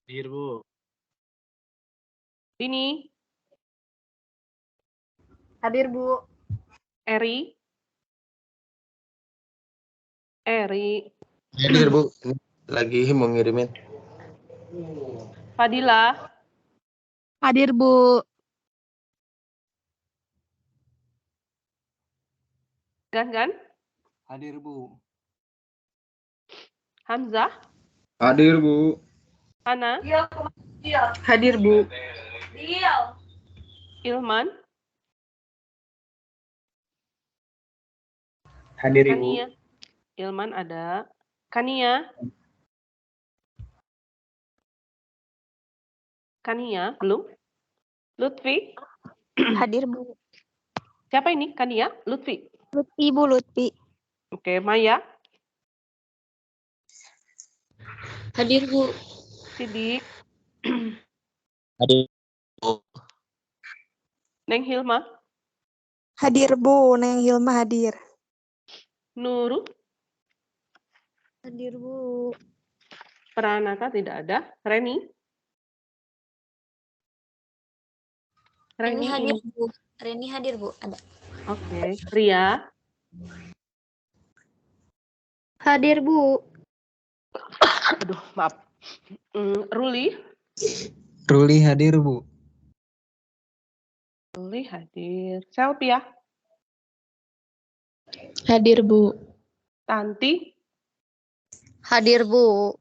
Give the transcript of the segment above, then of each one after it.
Hadir, Bu. Dini, Hadir, Bu. Eri, Hadir, Bu. Ini lagi mau ngirimin. Fadila, Hadir, Bu. Gan, Hadir, Bu. Hamzah, Hadir, Bu. Hana, Hadir, Bu. Ilman, Hadir, Ibu. Kania. Ilman ada. Kania, belum. Lutfi, Hadir, Bu. siapa ini? Kania, Lutfi. Lutfi, Bu, Lutfi. Oke, Maya, Hadir, Bu. Sidik, Hadir, Bu. Neng Hilma, Hadir, Bu. Neng Hilma hadir. Nurul, Hadir, Bu. Pranata tidak ada. Reni, Reni hadir, ini. Bu. Reni hadir, Bu. Ada. Oke, Ria, Hadir, Bu. aduh maaf. Ruli, Ruli hadir, Bu. hadir. Selvia, Hadir, Bu. Tanti. Hadir, Bu.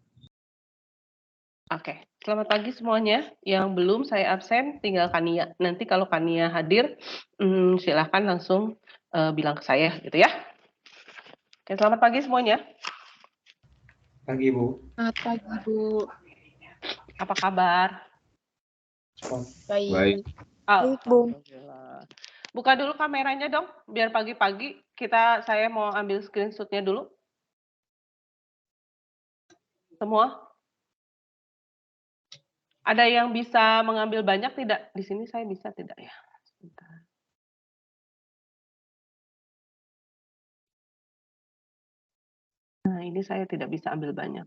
Oke, selamat pagi semuanya. Yang belum saya absen tinggal Kania. Nanti kalau Kania hadir, silahkan langsung bilang ke saya gitu ya. Oke, selamat pagi semuanya. Pagi, Bu. Selamat pagi, Bu. Apa kabar? Baik. Oh, Baik, Bu. alhamdulillah. Buka dulu kameranya dong, biar pagi-pagi saya mau ambil screenshot-nya dulu. Semua? Ada yang bisa mengambil banyak tidak? Di sini saya bisa tidak ya? Sebentar. Nah, ini saya tidak bisa ambil banyak.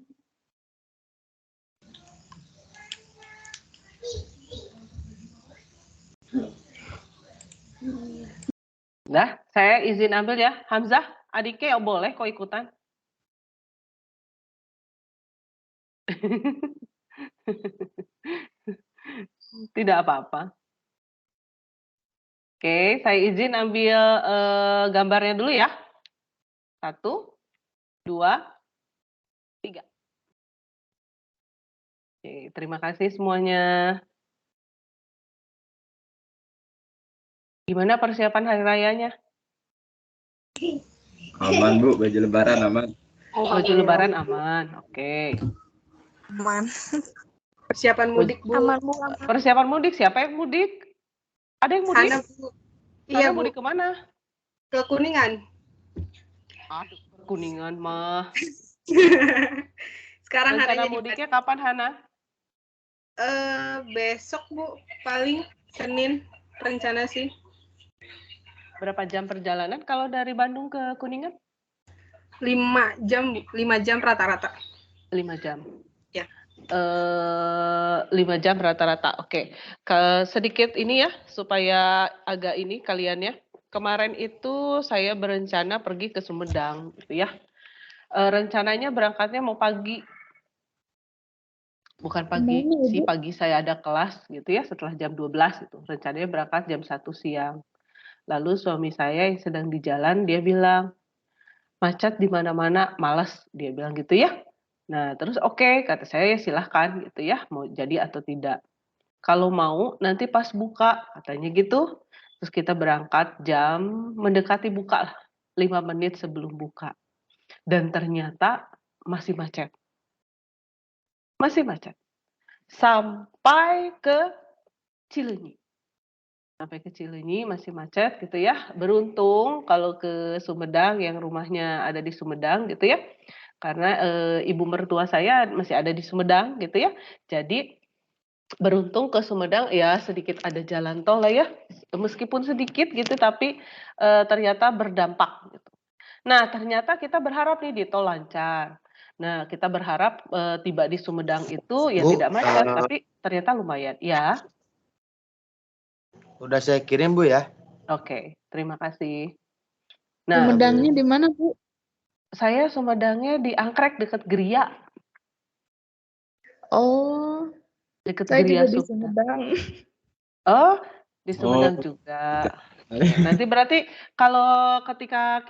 Nah, saya izin ambil ya. Hamzah, adiknya boleh kok ikutan. Tidak apa-apa. Oke, saya izin ambil gambarnya dulu ya. 1, 2, 3. Oke, terima kasih semuanya. Gimana persiapan hari rayanya? Aman, Bu. Baju lebaran aman. Baju lebaran aman. Oke. Aman. Persiapan mudik, Bu. Aman, Bu. Aman. Persiapan mudik, siapa yang mudik? Ada yang mudik? Hana, Bu. Sana Iya, Bu. mudik kemana? Ke Kuningan. Aduh, Kuningan mah. Sekarang Rencana Hananya mudiknya kapan, Hana? besok, Bu. Paling Senin rencana sih. Berapa jam perjalanan kalau dari Bandung ke Kuningan? 5 jam, Bu. 5 jam rata-rata. 5 jam. Ya. 5 jam rata-rata. Oke. Sedikit ini ya, supaya agak ini kalian ya. Kemarin itu saya berencana pergi ke Sumedang gitu ya. Rencananya berangkatnya mau pagi. Bukan pagi sih, pagi saya ada kelas gitu ya, setelah jam 12 itu. Rencananya berangkat jam 1 siang. Lalu suami saya yang sedang di jalan, dia bilang, macet di mana-mana, malas, dia bilang gitu ya. Nah, terus oke, kata saya, ya silahkan gitu ya, mau jadi atau tidak. Kalau mau, nanti pas buka, katanya gitu. Terus kita berangkat mendekati buka lah, 5 menit sebelum buka. Dan ternyata masih macet. Masih macet. Sampai ke Cileunyi. Sampai ke Cileunyi masih macet gitu ya. Beruntung kalau ke Sumedang yang rumahnya ada di Sumedang gitu ya. Karena ibu mertua saya masih ada di Sumedang gitu ya. Jadi beruntung ke Sumedang ya sedikit ada jalan tol lah ya. Meskipun sedikit gitu tapi ternyata berdampak gitu. Nah, ternyata kita berharap nih di tol lancar. Nah, kita berharap tiba di Sumedang itu ya Bu, tidak macet, tapi ternyata lumayan. Ya, Udah saya kirim Bu ya. oke. Terima kasih. Nah, Sumedangnya di mana, Bu? saya Sumedangnya di Angkrek dekat Geria. Oh, Dekat saya Geria juga di Sumedang. Sumedang. Oh, di Sumedang Oh. juga. Nanti berarti kalau ketika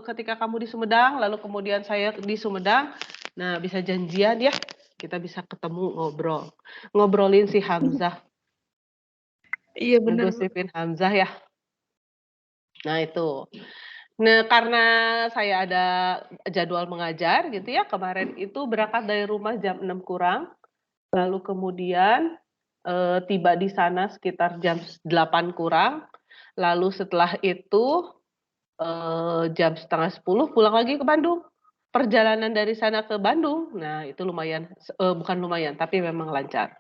ketika kamu di Sumedang, lalu kemudian saya di Sumedang, nah bisa janjian ya, kita bisa ketemu ngobrolin si Hamzah, Iya benar, Bu. ngegosipin Hamzah ya. Nah itu. Nah karena saya ada jadwal mengajar gitu ya, kemarin itu berangkat dari rumah jam 6 kurang, lalu kemudian tiba di sana sekitar jam 8 kurang. Lalu setelah itu jam setengah 10 pulang lagi ke Bandung. Perjalanan dari sana ke Bandung, nah itu lumayan, bukan lumayan, tapi memang lancar.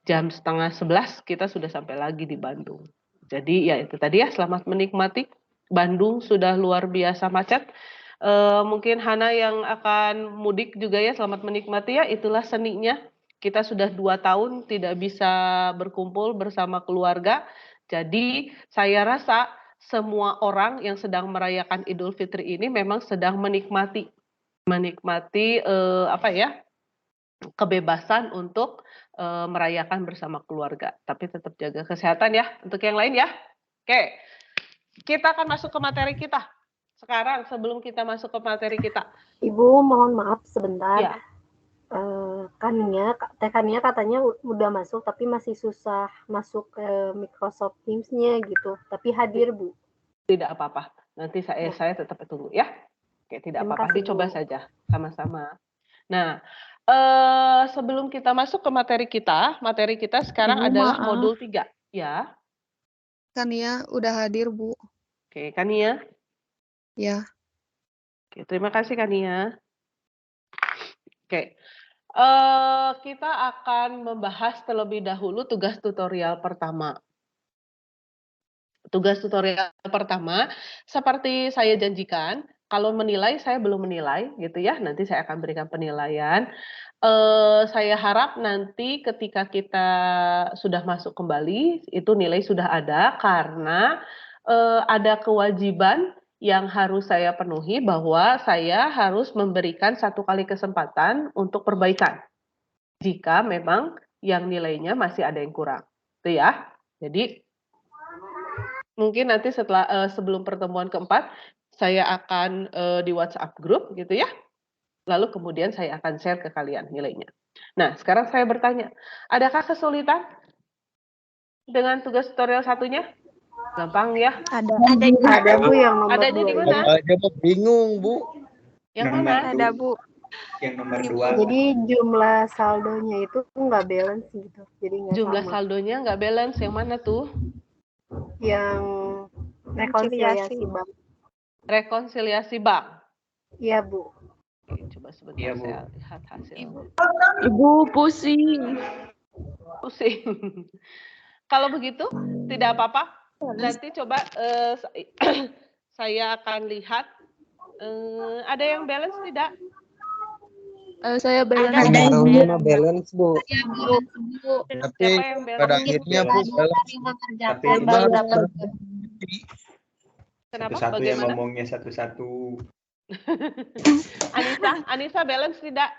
Jam setengah 11 kita sudah sampai lagi di Bandung. Jadi ya itu tadi ya, selamat menikmati. Bandung sudah luar biasa macet. Mungkin Hana yang akan mudik juga ya, selamat menikmati ya, itulah seninya. Kita sudah 2 tahun tidak bisa berkumpul bersama keluarga. Jadi saya rasa semua orang yang sedang merayakan Idul Fitri ini memang sedang menikmati kebebasan untuk merayakan bersama keluarga. Tapi tetap jaga kesehatan ya untuk yang lain ya. Oke, kita akan masuk ke materi kita. Sekarang sebelum kita masuk ke materi kita. Ibu, mohon maaf sebentar. Ya. Teh Kania katanya udah masuk, tapi masih susah masuk ke Microsoft Teams-nya gitu. Tapi hadir, Bu. Tidak apa-apa. Nanti saya tetap tunggu ya. Oke, tidak Terima apa-apa. kasih, Dicoba Bu. saja sama-sama. Nah, sebelum kita masuk ke materi kita sekarang Ibu, adalah maaf. modul 3. Ya. Kania udah hadir, Bu. Oke, Kania. Ya. Oke, terima kasih Kania. Oke. Kita akan membahas terlebih dahulu tugas tutorial pertama. Tugas tutorial pertama, seperti saya janjikan, kalau menilai saya belum menilai gitu ya, nanti saya akan berikan penilaian. Saya harap nanti ketika kita sudah masuk kembali, itu nilai sudah ada karena ada kewajiban yang harus saya penuhi bahwa saya harus memberikan 1 kali kesempatan untuk perbaikan. Jika memang yang nilainya masih ada yang kurang. Itu ya. Jadi mungkin nanti sebelum pertemuan keempat, saya akan di WhatsApp grup gitu ya. Lalu kemudian saya akan share ke kalian nilainya. Nah, sekarang saya bertanya, adakah kesulitan dengan tugas tutorial satunya? Gampang ya. Ada. Ada, Bu, yang nomor Adanya 2 di ini. mana? Aja bingung Bu. Yang Nomor mana? Ada, Bu. Yang nomor Ini, 2. Jadi jumlah saldonya itu nggak balance gitu. Jadi nggak Jumlah sama. saldonya nggak balance. Yang mana tuh? Yang rekonsiliasi bank. Rekonsiliasi bank. Iya, Bu. Oke, coba sebentar Iya, Bu. saya lihat hasilnya. Ibu pusing. Pusing. Kalau begitu tidak apa-apa. Nanti coba saya akan lihat. Ada yang balance tidak? Saya balance. Taruhnya balance, Bu. Tapi Siapa yang pada balance? akhirnya Bu Tapi baru dapat. Kenapa? satu-satu yang Bagaimana? ngomongnya satu-satu. Anissa balance tidak?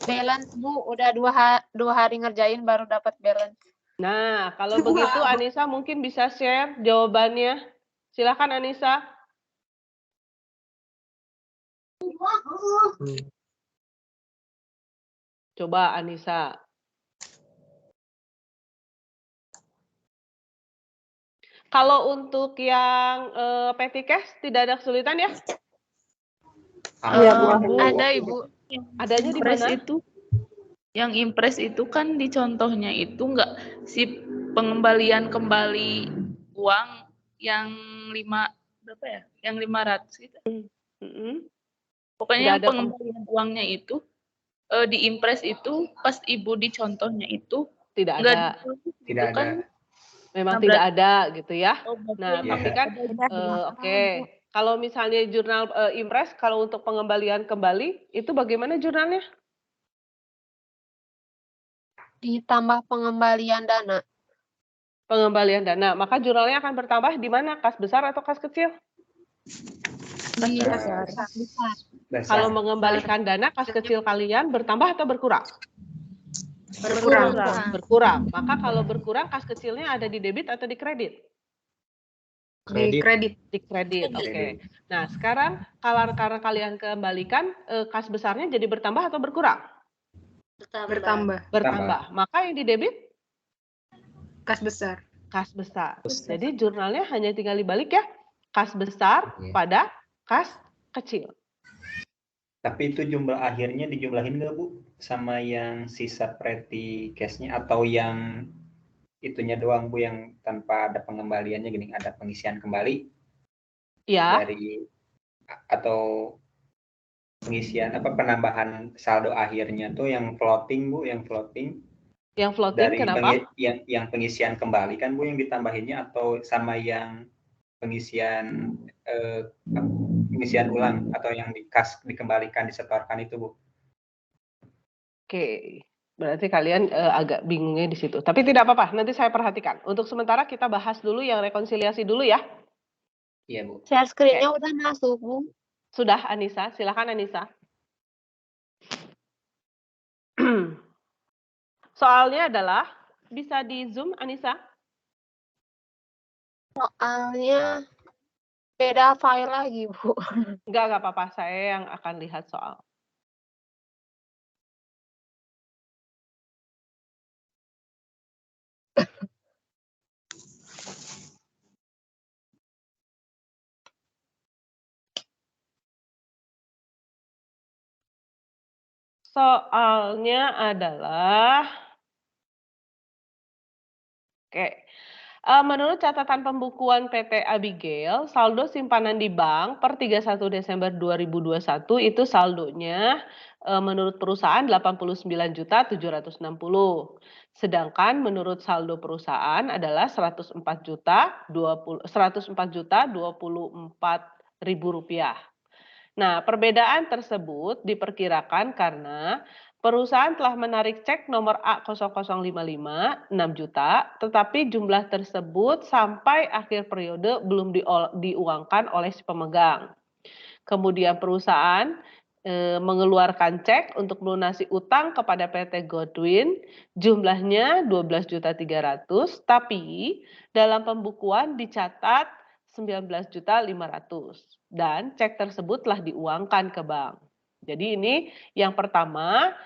Balance Bu, udah 2 hari ngerjain baru dapat balance. Nah, kalau begitu Anissa mungkin bisa share jawabannya. Silakan Anissa. Coba Anissa. Kalau untuk yang Petikes tidak ada kesulitan ya? Iya, Bu. Bu, Ada Ibu. Adanya di Impres mana? itu, yang impres itu kan di contohnya itu nggak si pengembalian kembali uang yang 5 berapa ya? Yang 500 gitu. Mm-mm. Pokoknya Nggak yang ada pengembalian uangnya itu di impres itu pas Ibu di contohnya itu Tidak nggak ada. ditulis Tidak gitu kan. ada. Memang Nah, tidak ada gitu ya. berarti Nah, Iya. tapi kan Ada. oke. Kalau misalnya jurnal Impres, kalau untuk pengembalian kembali, itu bagaimana jurnalnya? Ditambah pengembalian dana. Pengembalian dana. Maka jurnalnya akan bertambah di mana? Kas besar atau kas kecil? Di Besar. besar. Kalau mengembalikan dana, kas kecil kalian bertambah atau berkurang? Berkurang. Berkurang. Maka kalau berkurang, kas kecilnya ada di debit atau di kredit? Di kredit. Di kredit. Oke. Nah, sekarang karena kalian kembalikan, kas besarnya jadi bertambah atau berkurang? Bertambah. Bertambah. Maka yang di debit? Kas besar. Kas besar. Jadi jurnalnya hanya tinggal dibalik ya. Kas besar pada kas kecil. Tapi itu jumlah akhirnya dijumlahin nggak Bu? Sama yang sisa petty cash-nya atau yang itunya doang Bu yang tanpa ada pengembaliannya gini, ada pengisian kembali? Ya. Dari atau pengisian penambahan saldo akhirnya tuh yang floating Bu, yang floating. Yang floating Dari kenapa? yang pengisian kembali kan Bu yang ditambahinnya atau sama yang pengisian ulang atau yang dikembalikan disetorkan itu Bu? Oke, berarti kalian agak bingungnya di situ. Tapi tidak apa-apa, nanti saya perhatikan. Untuk sementara kita bahas dulu yang rekonsiliasi dulu ya. Iya Bu. Share screen-nya udah masuk, Bu. Sudah Anissa, silakan Anissa. Soalnya adalah bisa di Zoom Anissa? Soalnya beda file lagi, Bu. Enggak apa-apa, saya yang akan lihat soal. Soalnya adalah, menurut catatan pembukuan PT Abigail, saldo simpanan di bank per 31 Desember 2021 itu saldonya menurut perusahaan 89.760. Sedangkan menurut saldo perusahaan adalah 104.024.000 rupiah. Nah, perbedaan tersebut diperkirakan karena perusahaan telah menarik cek nomor A0055 6 juta, tetapi jumlah tersebut sampai akhir periode belum diuangkan oleh si pemegang. Kemudian perusahaan mengeluarkan cek untuk melunasi utang kepada PT Godwin, jumlahnya 12.300.000, tapi dalam pembukuan dicatat 19.500.000 dan cek tersebut telah diuangkan ke bank. Jadi ini yang pertama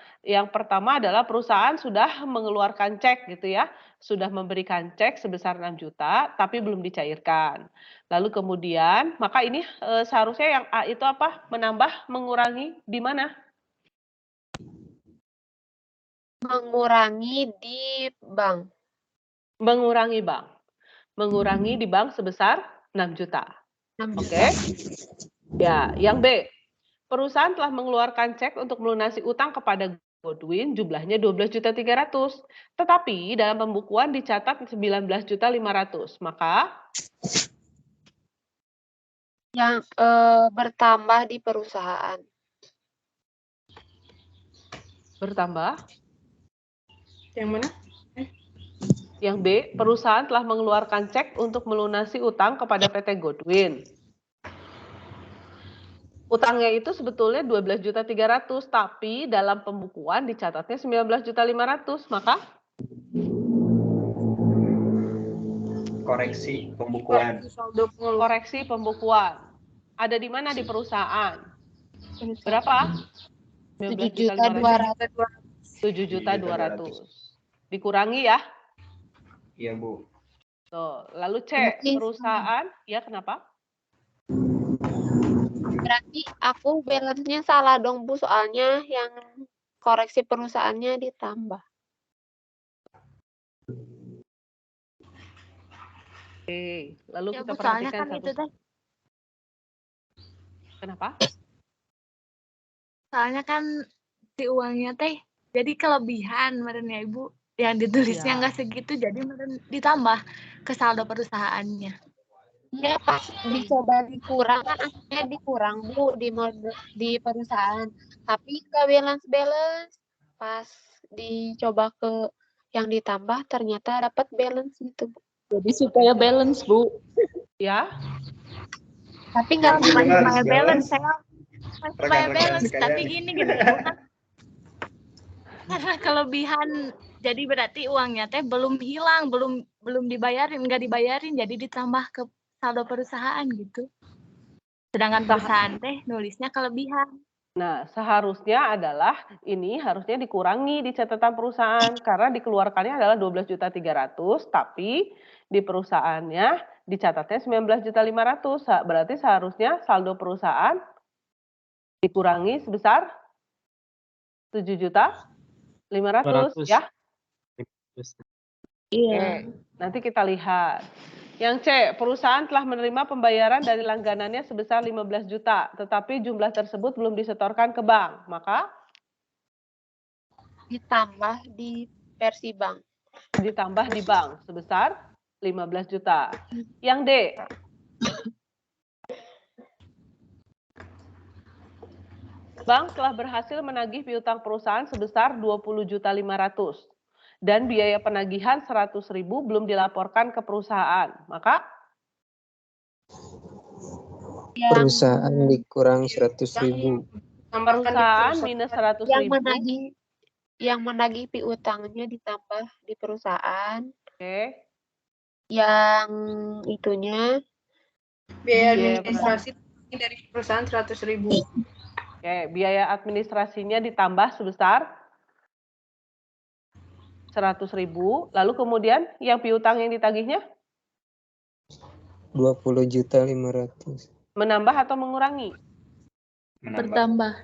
adalah perusahaan sudah mengeluarkan cek gitu ya, sudah memberikan cek sebesar 6 juta tapi belum dicairkan. Lalu kemudian maka ini seharusnya yang A itu apa? Menambah, mengurangi di mana? Mengurangi di bank. Mengurangi bank. Mengurangi di bank sebesar 6 juta. Oke. Ya, yang B. Perusahaan telah mengeluarkan cek untuk melunasi utang kepada Godwin jumlahnya 12.300.000. Tetapi dalam pembukuan dicatat 19.500.000. Maka yang bertambah di perusahaan. Bertambah? Yang mana? Yang B, perusahaan telah mengeluarkan cek untuk melunasi utang kepada PT Godwin. Utangnya itu sebetulnya 12.300.000, tapi dalam pembukuan dicatatnya 19.500.000, maka koreksi pembukuan. Koreksi pembukuan. Ada di mana di perusahaan? Berapa? 7.200.000. Dikurangi ya? Iya, Bu. Tuh, lalu C, perusahaan, ya kenapa? Berarti aku balance-nya salah dong, Bu, soalnya yang koreksi perusahaannya ditambah. Oke, lalu Ya, kita Bu, soalnya perhatikan kan satu. itu teh. Kenapa? Soalnya kan si uangnya teh jadi kelebihan meren ya Ibu. Yang ditulisnya nggak segitu jadi meren ditambah ke saldo perusahaannya. Iya, pas dicoba dikurang kan akhirnya dikurang Bu di perusahaan. Tapi ke balance. Pas dicoba ke yang ditambah ternyata dapat balance gitu Bu. Jadi supaya balance, Bu. Ya, Tapi nggak Gimana supaya harus Supaya balance, balance? supaya Rekan-rekan balance. sekalian Tapi nih. gini Bu, kan karena kelebihan, jadi berarti uangnya teh belum hilang, belum dibayarin, nggak dibayarin, jadi ditambah ke saldo perusahaan gitu. Sedangkan perusahaan teh nulisnya kelebihan. nah seharusnya adalah ini harusnya dikurangi di catatan perusahaan karena dikeluarkannya adalah 12.300.000 tapi di perusahaannya dicatatnya 19.500.000. Berarti seharusnya saldo perusahaan dikurangi sebesar 7.500.000 ya. Iya. Oke, nanti kita lihat. Yang C, perusahaan telah menerima pembayaran dari langganannya sebesar 15 juta, tetapi jumlah tersebut belum disetorkan ke bank. Maka Ditambah di versi bank. ditambah di bank sebesar 15 juta. Yang D, bank telah berhasil menagih piutang perusahaan sebesar 20.500.000 dan biaya penagihan 100.000 belum dilaporkan ke perusahaan. Maka Perusahaan dikurang 100.000. perusahaan minus 100.000. Yang menagih piutangnya ditambah di perusahaan. Oke. Yang itunya Biaya Biaya administrasi dari perusahaan 100.000. Oke, biaya administrasinya ditambah sebesar 100.000. Lalu kemudian yang piutang yang ditagihnya 20.500.000. menambah atau mengurangi? Bertambah.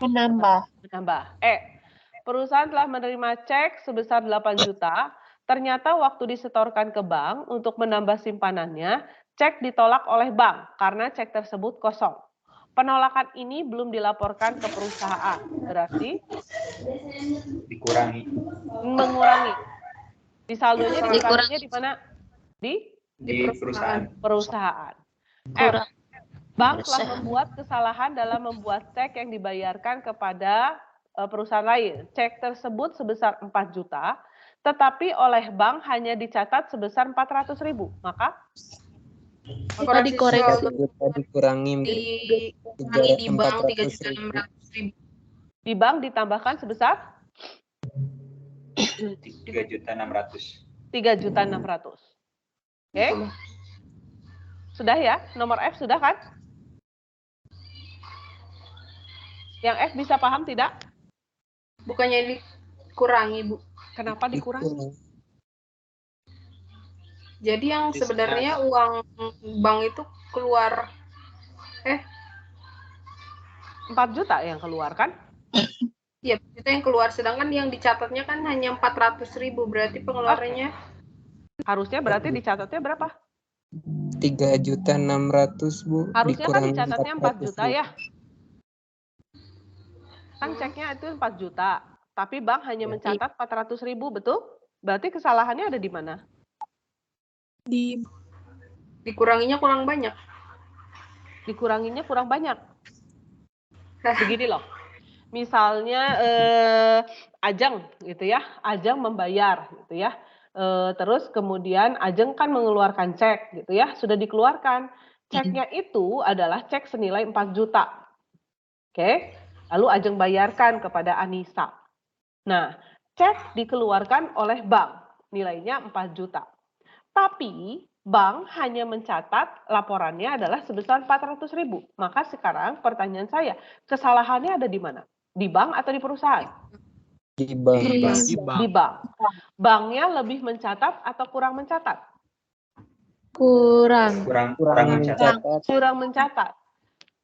menambah. Perusahaan telah menerima cek sebesar 8 juta. Ternyata waktu disetorkan ke bank untuk menambah simpanannya, cek ditolak oleh bank karena cek tersebut kosong. Penolakan ini belum dilaporkan ke perusahaan. Berarti Dikurangi. mengurangi. Di saldonya dikuranginya di mana? Di perusahaan. Perusahaan. F. Bank telah membuat kesalahan dalam membuat cek yang dibayarkan kepada perusahaan lain. Cek tersebut sebesar 4 juta, tetapi oleh bank hanya dicatat sebesar 400.000. Maka Kita dikoreksi. Dikurangi Di bank 3.600.000. di bank ditambahkan sebesar 3.600.000. 3.600.000. Oke? Sudah ya? Nomor F sudah kan? Yang F bisa paham tidak? Bukannya dikurangi, Bu. Kenapa dikurangi? Jadi yang sebenarnya uang bank itu keluar 4 juta yang keluar kan? Iya, itu yang keluar. Sedangkan yang dicatatnya kan hanya 400.000. Berarti pengeluarannya Harusnya berarti dicatatnya berapa? 3.600.000, Bu. Harusnya kan Dikurangi dicatatnya 4 juta 400.000. ya. Kan ceknya itu 4 juta, tapi bank hanya mencatat 400.000, betul? Berarti kesalahannya ada di mana? dikuranginya kurang banyak. Dikuranginya kurang banyak. Begini loh. Misalnya Ajeng gitu ya, Ajeng membayar gitu ya. Terus kemudian Ajeng kan mengeluarkan cek gitu ya, sudah dikeluarkan. Ceknya itu adalah cek senilai 4 juta. Oke. Lalu Ajeng bayarkan kepada Anissa. Nah, cek dikeluarkan oleh bank, nilainya 4 juta. Tapi bank hanya mencatat laporannya adalah sebesar 400.000. Maka sekarang pertanyaan saya, kesalahannya ada di mana? Di bank atau di perusahaan? Di bank. Di bank. Banknya lebih mencatat atau kurang mencatat? Kurang mencatat. Kurang mencatat.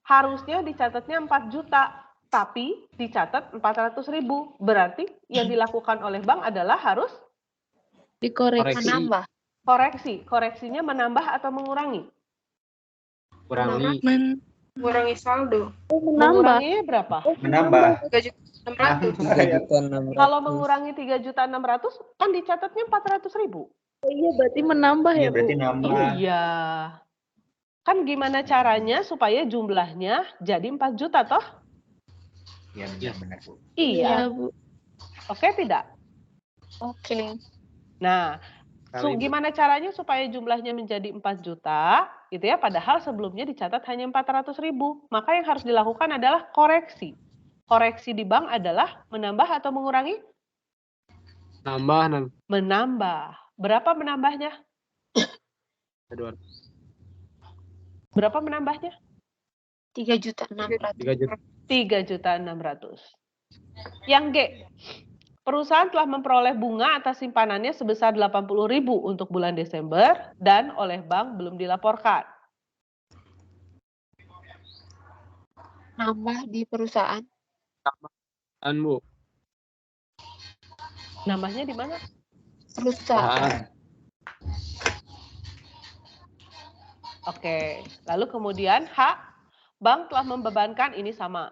Harusnya dicatatnya 4 juta, tapi dicatat 400.000. Berarti yang dilakukan oleh bank adalah harus Dikoreksi. Menambah. Koreksinya menambah atau mengurangi? Mengurangi saldo. Menguranginya berapa? Menambah. 3.600.000. 3.600.000. Kalau mengurangi 3.600.000 kan dicatatnya 400.000. Iya, berarti menambah Iya, ya, Bu? berarti nambah. Iya. Kan gimana caranya supaya jumlahnya jadi 4 juta toh? Iya benar Bu. Iya. Bu. Oke tidak? Oke. Nah, Kali, Bu. gimana caranya supaya jumlahnya menjadi 4 juta, gitu ya, padahal sebelumnya dicatat hanya 400.000. Maka yang harus dilakukan adalah koreksi. Koreksi di bank adalah menambah atau mengurangi? Nambah. Menambah. Berapa menambahnya? Berapa menambahnya? 3.600.000. 3.600.000. Yang G, perusahaan telah memperoleh bunga atas simpanannya sebesar 80.000 untuk bulan Desember dan oleh bank belum dilaporkan. Nambah di perusahaan. Bu. Nambahnya di mana? Perusahaan. Oke, lalu kemudian H, bank telah membebankan ini sama.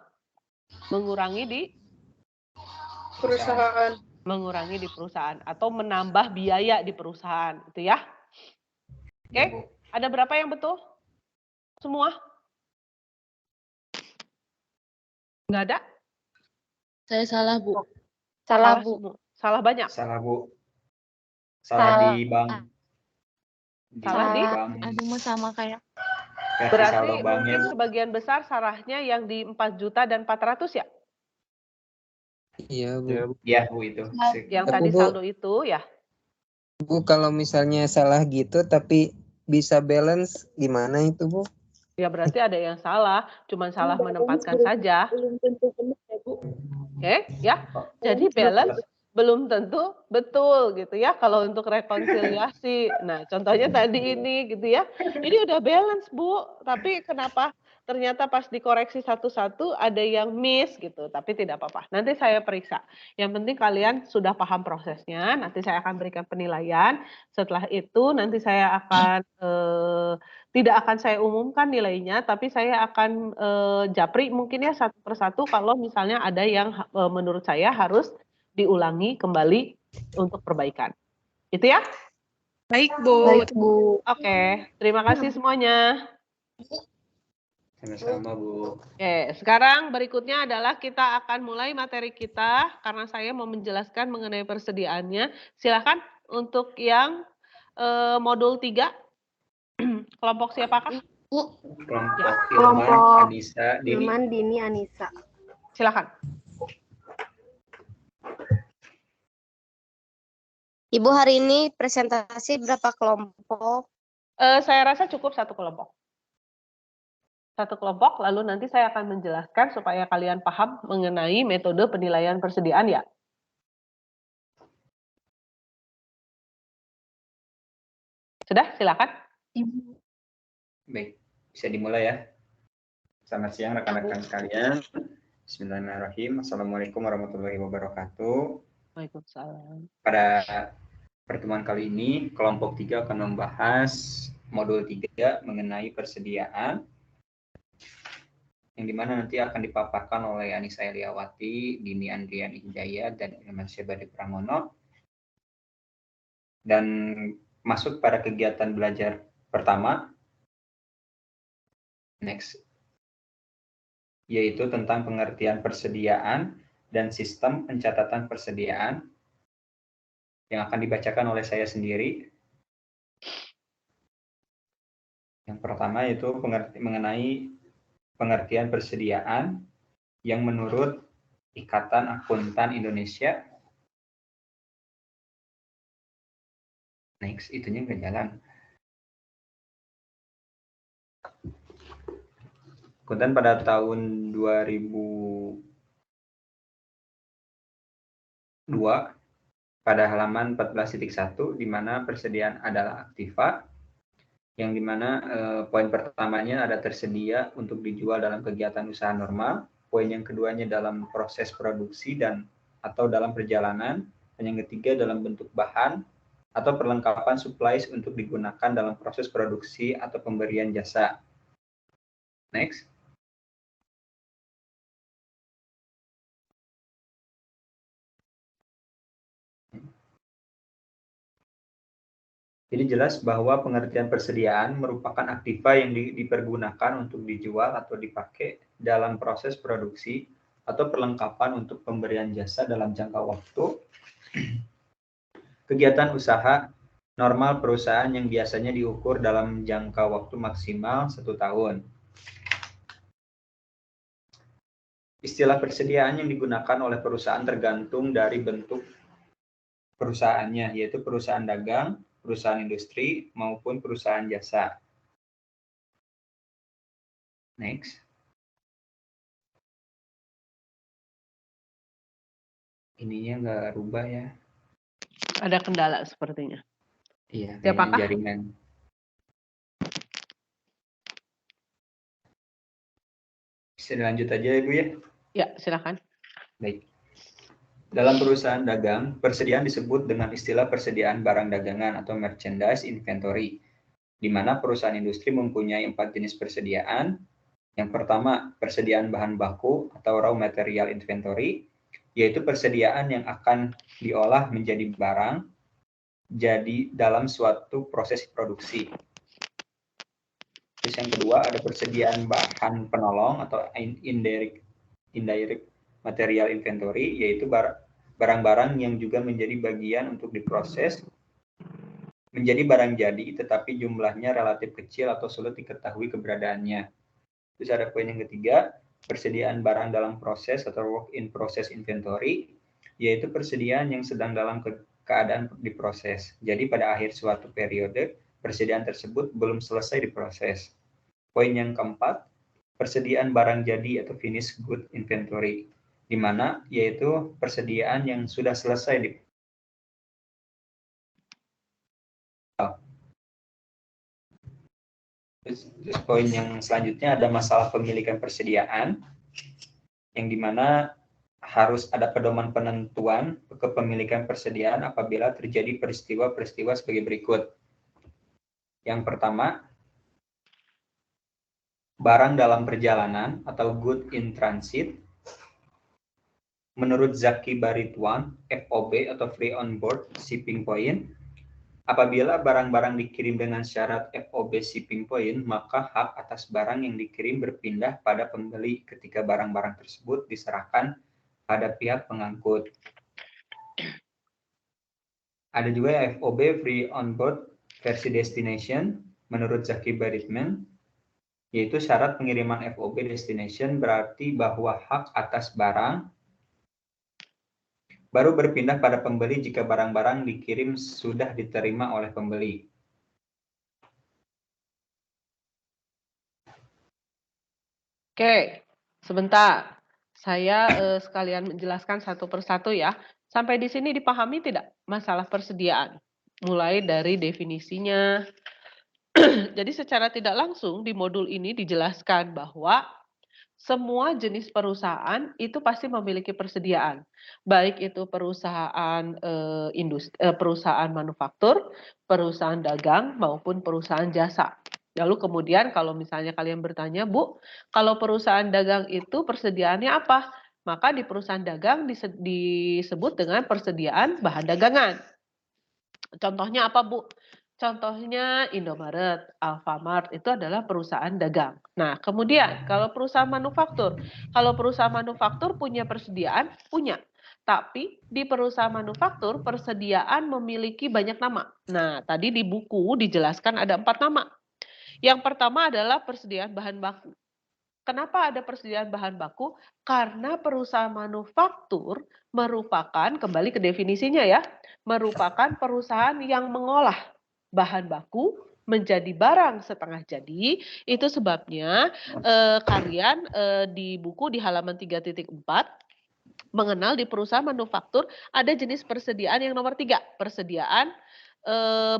Mengurangi di Perusahaan. mengurangi di perusahaan atau menambah biaya di perusahaan, gitu ya. Oke, ada berapa yang betul? Semua? Nggak ada? Saya salah, Bu. Salah, Bu. semua. Salah banyak? Salah Bu. Salah di bank. Salah di? bank. Aduh, mau sama kayak. Versi Berarti saldo banknya mungkin Bu. sebagian besar salahnya yang di 4 juta dan 400 ya? Iya, Bu. Iya Bu itu. Yang Tapi, tadi Bu, saldo itu ya? Bu, kalau misalnya salah gitu tapi bisa balance gimana itu, Bu? Ya berarti ada yang salah, cuman salah menempatkan saja. Oke, ya. Jadi balance belum tentu betul gitu ya kalau untuk rekonsiliasi. Nah, contohnya tadi ini gitu ya. Ini udah balance, Bu, tapi kenapa ternyata pas dikoreksi satu-satu ada yang miss gitu, tapi tidak apa-apa. Nanti saya periksa. Yang penting kalian sudah paham prosesnya, nanti saya akan berikan penilaian. Setelah itu nanti saya akan tidak akan saya umumkan nilainya, tapi saya akan japri mungkin ya satu persatu kalau misalnya ada yang menurut saya harus diulangi kembali untuk perbaikan. Itu ya? Baik, Bu. Baik, Bu. Oke, terima kasih semuanya. Sama-sama Bu. Oke, sekarang berikutnya adalah kita akan mulai materi kita karena saya mau menjelaskan mengenai persediaannya. Silakan untuk yang modul 3. Kelompok siapakah? Kelompok Kelompok Anissa, Dini. Ilman, Dini, Anissa. Silakan. Ibu hari ini presentasi berapa kelompok? Saya rasa cukup satu kelompok. Satu kelompok, lalu nanti saya akan menjelaskan supaya kalian paham mengenai metode penilaian persediaan ya. Sudah, silakan. Baik, bisa dimulai ya. Selamat siang rekan-rekan sekalian. Bismillahirrahmanirrahim. Assalamualaikum warahmatullahi wabarakatuh. Waalaikumsalam. Pada pertemuan kali ini, kelompok 3 akan membahas modul 3 mengenai persediaan, yang dimana nanti akan dipaparkan oleh Anissa Eliawati, Dini Andrian Injaya, dan Ilman Syabadi Pramono. Dan masuk pada kegiatan belajar pertama, next, yaitu tentang pengertian persediaan dan sistem pencatatan persediaan, yang akan dibacakan oleh saya sendiri. Yang pertama yaitu mengenai pengertian persediaan yang menurut Ikatan Akuntan Indonesia. Next, itunya nggak jalan. Akuntan pada tahun 2002 pada halaman 14.1 di mana persediaan adalah aktiva, yang dimana poin pertamanya ada tersedia untuk dijual dalam kegiatan usaha normal, poin yang keduanya dalam proses produksi dan atau dalam perjalanan, dan yang ketiga dalam bentuk bahan atau perlengkapan supplies untuk digunakan dalam proses produksi atau pemberian jasa. Next. Jadi jelas bahwa pengertian persediaan merupakan aktiva yang dipergunakan untuk dijual atau dipakai dalam proses produksi atau perlengkapan untuk pemberian jasa dalam jangka waktu. Kegiatan usaha normal perusahaan yang biasanya diukur dalam jangka waktu maksimal 1 tahun. Istilah persediaan yang digunakan oleh perusahaan tergantung dari bentuk perusahaannya, yaitu perusahaan dagang, perusahaan industri, maupun perusahaan jasa. Next. Ininya nggak rubah ya. Ada kendala sepertinya. Iya, Siapakah? jaringan. Bisa dilanjut aja ya, Bu ya? Ya, silakan. Baik. Dalam perusahaan dagang, persediaan disebut dengan istilah persediaan barang dagangan atau merchandise inventory, di mana perusahaan industri mempunyai 4 jenis persediaan. Yang pertama, persediaan bahan baku atau raw material inventory, yaitu persediaan yang akan diolah menjadi barang jadi dalam suatu proses produksi. Terus yang kedua, ada persediaan bahan penolong atau indirect material inventory, yaitu barang-barang yang juga menjadi bagian untuk diproses menjadi barang jadi, tetapi jumlahnya relatif kecil atau sulit diketahui keberadaannya. Terus ada poin yang ketiga, persediaan barang dalam proses atau work in process inventory, yaitu persediaan yang sedang dalam keadaan diproses. Jadi pada akhir suatu periode, persediaan tersebut belum selesai diproses. Poin yang keempat, persediaan barang jadi atau finished good inventory, di mana yaitu persediaan yang sudah selesai di Terus poin yang selanjutnya ada masalah pemilikan persediaan, yang dimana harus ada pedoman penentuan kepemilikan persediaan apabila terjadi peristiwa-peristiwa sebagai berikut. Yang pertama, barang dalam perjalanan atau good in transit. Menurut Zaki Baritwan, FOB atau Free on Board Shipping Point, apabila barang-barang dikirim dengan syarat FOB shipping point, maka hak atas barang yang dikirim berpindah pada pembeli ketika barang-barang tersebut diserahkan pada pihak pengangkut. Ada juga FOB Free on Board versi destination, menurut Zaki Baritman, yaitu syarat pengiriman FOB destination berarti bahwa hak atas barang baru berpindah pada pembeli jika barang-barang dikirim sudah diterima oleh pembeli. Oke, sebentar. Saya sekalian menjelaskan satu persatu ya. Sampai di sini dipahami tidak masalah persediaan? Mulai dari definisinya. Jadi secara tidak langsung di modul ini dijelaskan bahwa semua jenis perusahaan itu pasti memiliki persediaan, baik itu perusahaan perusahaan manufaktur, perusahaan dagang maupun perusahaan jasa. Lalu kemudian kalau misalnya kalian bertanya, Bu, kalau perusahaan dagang itu persediaannya apa? Maka di perusahaan dagang disebut dengan persediaan bahan dagangan. Contohnya apa, Bu? Contohnya Indomaret, Alfamart itu adalah perusahaan dagang. Nah, kemudian kalau perusahaan manufaktur punya persediaan, punya. Tapi di perusahaan manufaktur persediaan memiliki banyak nama. Nah, tadi di buku dijelaskan ada 4 nama. Yang pertama adalah persediaan bahan baku. Kenapa ada persediaan bahan baku? Karena perusahaan manufaktur merupakan, kembali ke definisinya ya, merupakan perusahaan yang mengolah bahan baku menjadi barang setengah jadi. Itu sebabnya kalian di buku di halaman 3.4 mengenal di perusahaan manufaktur ada jenis persediaan yang nomor 3, persediaan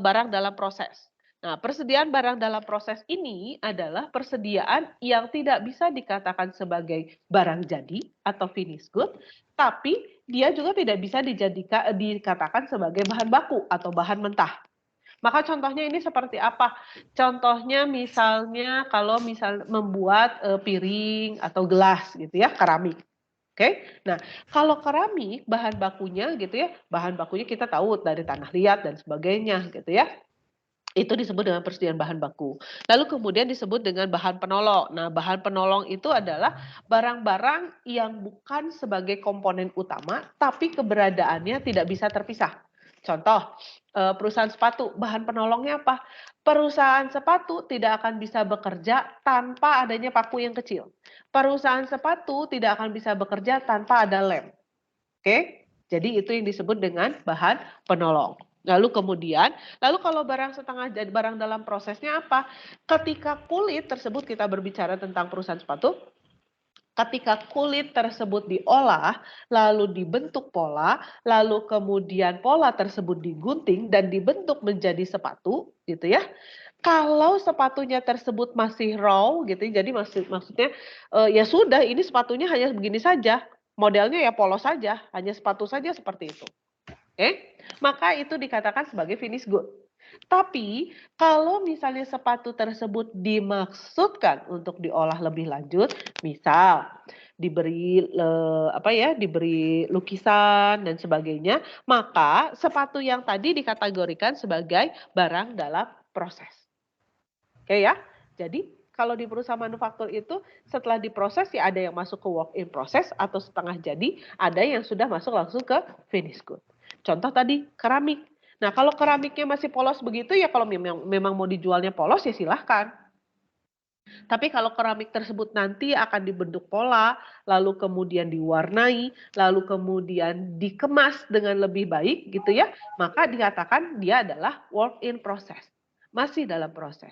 barang dalam proses. Nah, persediaan barang dalam proses ini adalah persediaan yang tidak bisa dikatakan sebagai barang jadi atau finished good, tapi dia juga tidak bisa dikatakan sebagai bahan baku atau bahan mentah. Maka contohnya ini seperti apa? Contohnya misalnya kalau membuat piring atau gelas gitu ya, keramik. Oke. Nah, kalau keramik bahan bakunya gitu ya, bahan bakunya kita tahu dari tanah liat dan sebagainya gitu ya. Itu disebut dengan persediaan bahan baku. Lalu kemudian disebut dengan bahan penolong. Nah, bahan penolong itu adalah barang-barang yang bukan sebagai komponen utama, tapi keberadaannya tidak bisa terpisah. Contoh, perusahaan sepatu, bahan penolongnya apa? Perusahaan sepatu tidak akan bisa bekerja tanpa adanya paku yang kecil. Perusahaan sepatu tidak akan bisa bekerja tanpa ada lem. Oke? Jadi itu yang disebut dengan bahan penolong. Lalu kemudian, kalau barang setengah jadi, barang dalam prosesnya apa? Ketika kulit tersebut, kita berbicara tentang perusahaan sepatu, ketika kulit tersebut diolah, lalu dibentuk pola, lalu kemudian pola tersebut digunting dan dibentuk menjadi sepatu, gitu ya. Kalau sepatunya tersebut masih raw, gitu, jadi maksudnya ya sudah, ini sepatunya hanya begini saja, modelnya ya polos saja, hanya sepatu saja seperti itu. Oke, maka itu dikatakan sebagai finish good. Tapi kalau misalnya sepatu tersebut dimaksudkan untuk diolah lebih lanjut, misal diberi diberi lukisan dan sebagainya, maka sepatu yang tadi dikategorikan sebagai barang dalam proses. Oke ya. Jadi kalau di perusahaan manufaktur itu setelah diproses ya ada yang masuk ke work in process atau setengah jadi, ada yang sudah masuk langsung ke finish good. Contoh tadi keramik. Nah, kalau keramiknya masih polos begitu ya kalau memang mau dijualnya polos ya silahkan. Tapi kalau keramik tersebut nanti akan dibentuk pola, lalu kemudian diwarnai, lalu kemudian dikemas dengan lebih baik gitu ya, maka dikatakan dia adalah work in process. Masih dalam proses.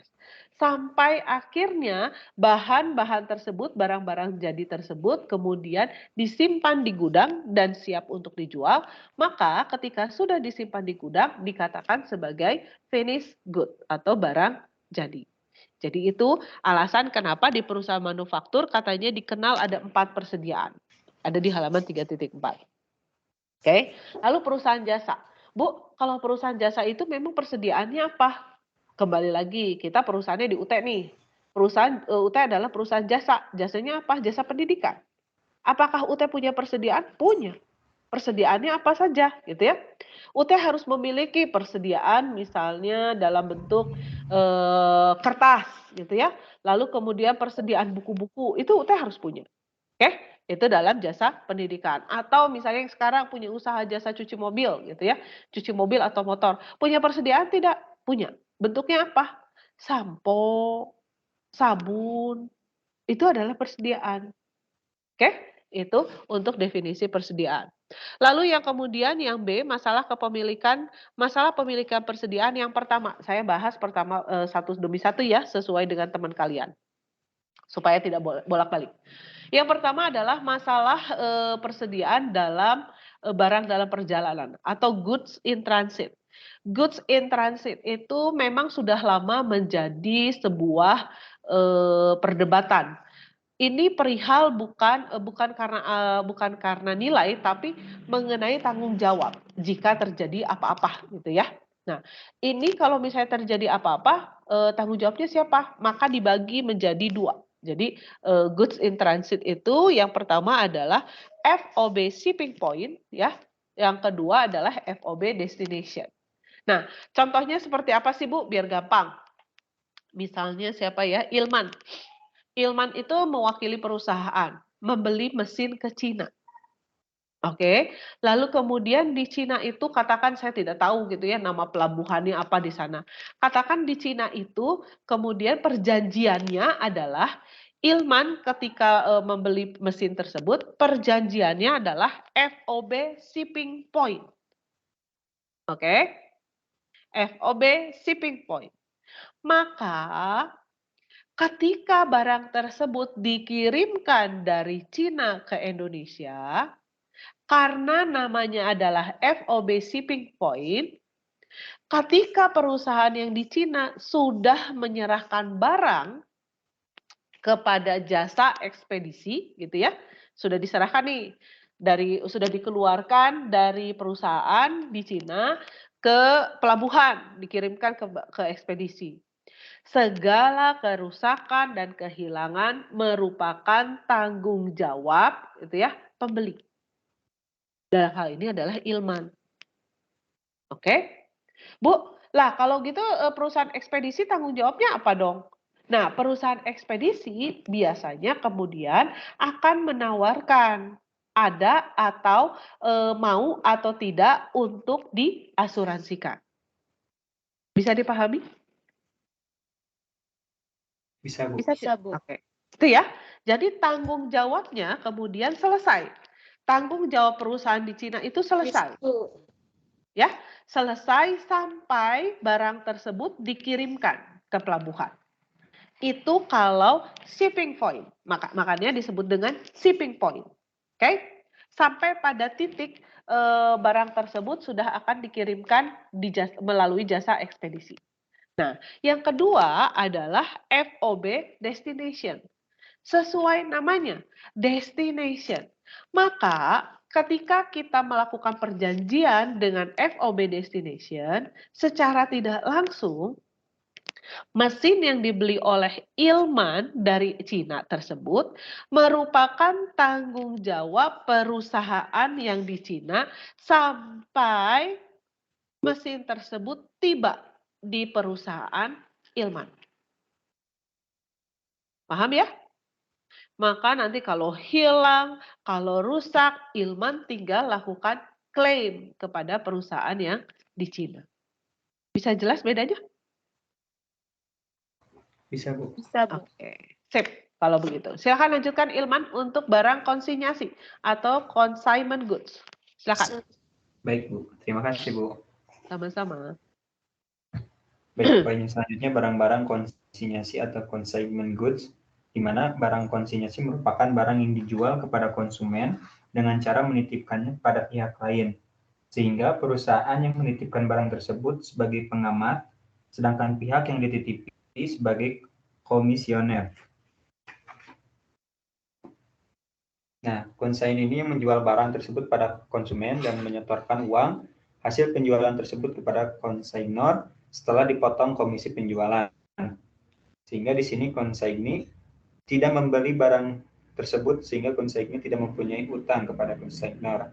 Sampai akhirnya bahan-bahan tersebut, barang-barang jadi tersebut kemudian disimpan di gudang dan siap untuk dijual, maka ketika sudah disimpan di gudang dikatakan sebagai finished good atau barang jadi. Jadi itu alasan kenapa di perusahaan manufaktur katanya dikenal ada 4 persediaan. Ada di halaman 3.4. Oke, lalu perusahaan jasa. Bu, kalau perusahaan jasa itu memang persediaannya apa? Kembali lagi, kita perusahaannya di UT nih. Perusahaan UT adalah perusahaan jasa. Jasanya apa? Jasa pendidikan. Apakah UT punya persediaan? Punya. Persediaannya apa saja, gitu ya? UT harus memiliki persediaan misalnya dalam bentuk kertas, gitu ya. Lalu kemudian persediaan buku-buku, itu UT harus punya. Oke? Itu dalam jasa pendidikan. Atau misalnya yang sekarang punya usaha jasa cuci mobil, gitu ya. Cuci mobil atau motor. Punya persediaan tidak? Punya. Bentuknya apa? Sampo, sabun, itu adalah persediaan. Oke? Itu untuk definisi persediaan. Lalu yang kemudian yang B, masalah pemilikan persediaan yang pertama. Saya bahas pertama satu demi satu ya, sesuai dengan teman kalian. Supaya tidak bolak-balik. Yang pertama adalah masalah persediaan dalam barang dalam perjalanan atau goods in transit. Goods in transit itu memang sudah lama menjadi sebuah perdebatan. Ini perihal bukan karena nilai, tapi mengenai tanggung jawab jika terjadi apa-apa, gitu ya. Nah, ini kalau misalnya terjadi apa-apa, tanggung jawabnya siapa? Maka dibagi menjadi 2. Jadi goods in transit itu yang pertama adalah FOB shipping point, ya. Yang kedua adalah FOB destination. Nah, contohnya seperti apa sih Bu? Biar gampang. Misalnya siapa ya? Ilman. Ilman itu mewakili perusahaan membeli mesin ke Cina. Oke, lalu kemudian di Cina itu katakan saya tidak tahu gitu ya nama pelabuhannya apa di sana. Katakan di Cina itu kemudian perjanjiannya adalah Ilman ketika membeli mesin tersebut perjanjiannya adalah FOB shipping point. Oke. FOB shipping point. Maka ketika barang tersebut dikirimkan dari Cina ke Indonesia, karena namanya adalah FOB shipping point, ketika perusahaan yang di Cina sudah menyerahkan barang kepada jasa ekspedisi, gitu ya, sudah diserahkan nih, sudah dikeluarkan dari perusahaan di Cina ke pelabuhan, dikirimkan ke ekspedisi. Segala kerusakan dan kehilangan merupakan tanggung jawab gitu ya, pembeli. Dalam hal ini adalah Ilman. Oke? Bu, Lah, kalau gitu perusahaan ekspedisi tanggung jawabnya apa dong? Nah, perusahaan ekspedisi biasanya kemudian akan menawarkan ada atau mau atau tidak untuk diasuransikan. Bisa dipahami? Bisa, Bu. Bisa, Bu. Oke. Itu ya. Jadi tanggung jawabnya kemudian selesai. Tanggung jawab perusahaan di Cina itu selesai. Ya, selesai sampai barang tersebut dikirimkan ke pelabuhan. Itu kalau shipping point. Makanya disebut dengan shipping point. Oke? Sampai pada titik barang tersebut sudah akan dikirimkan melalui jasa ekspedisi. Nah, yang kedua adalah FOB destination. Sesuai namanya, destination. Maka ketika kita melakukan perjanjian dengan FOB destination, secara tidak langsung, mesin yang dibeli oleh Ilman dari Cina tersebut merupakan tanggung jawab perusahaan yang di Cina sampai mesin tersebut tiba di perusahaan Ilman. Paham ya? Maka nanti kalau hilang, kalau rusak, Ilman tinggal lakukan klaim kepada perusahaan yang di Cina. Bisa jelas bedanya? Bisa, Bu. Bisa, Bu. Oke, sip. Kalau begitu, silakan lanjutkan Ilman untuk barang konsinyasi atau consignment goods. Silakan. Baik, Bu. Terima kasih, Bu. Sama-sama. Baik, poin selanjutnya barang-barang konsinyasi atau consignment goods, di mana barang konsinyasi merupakan barang yang dijual kepada konsumen dengan cara menitipkannya pada pihak lain, sehingga perusahaan yang menitipkan barang tersebut sebagai pengamat, sedangkan pihak yang dititipi sebagai komisioner. Nah, konsain ini yang menjual barang tersebut pada konsumen dan menyetorkan uang hasil penjualan tersebut kepada konsainor setelah dipotong komisi penjualan. Sehingga di sini konsaini tidak membeli barang tersebut sehingga konsaini tidak mempunyai utang kepada konsainor.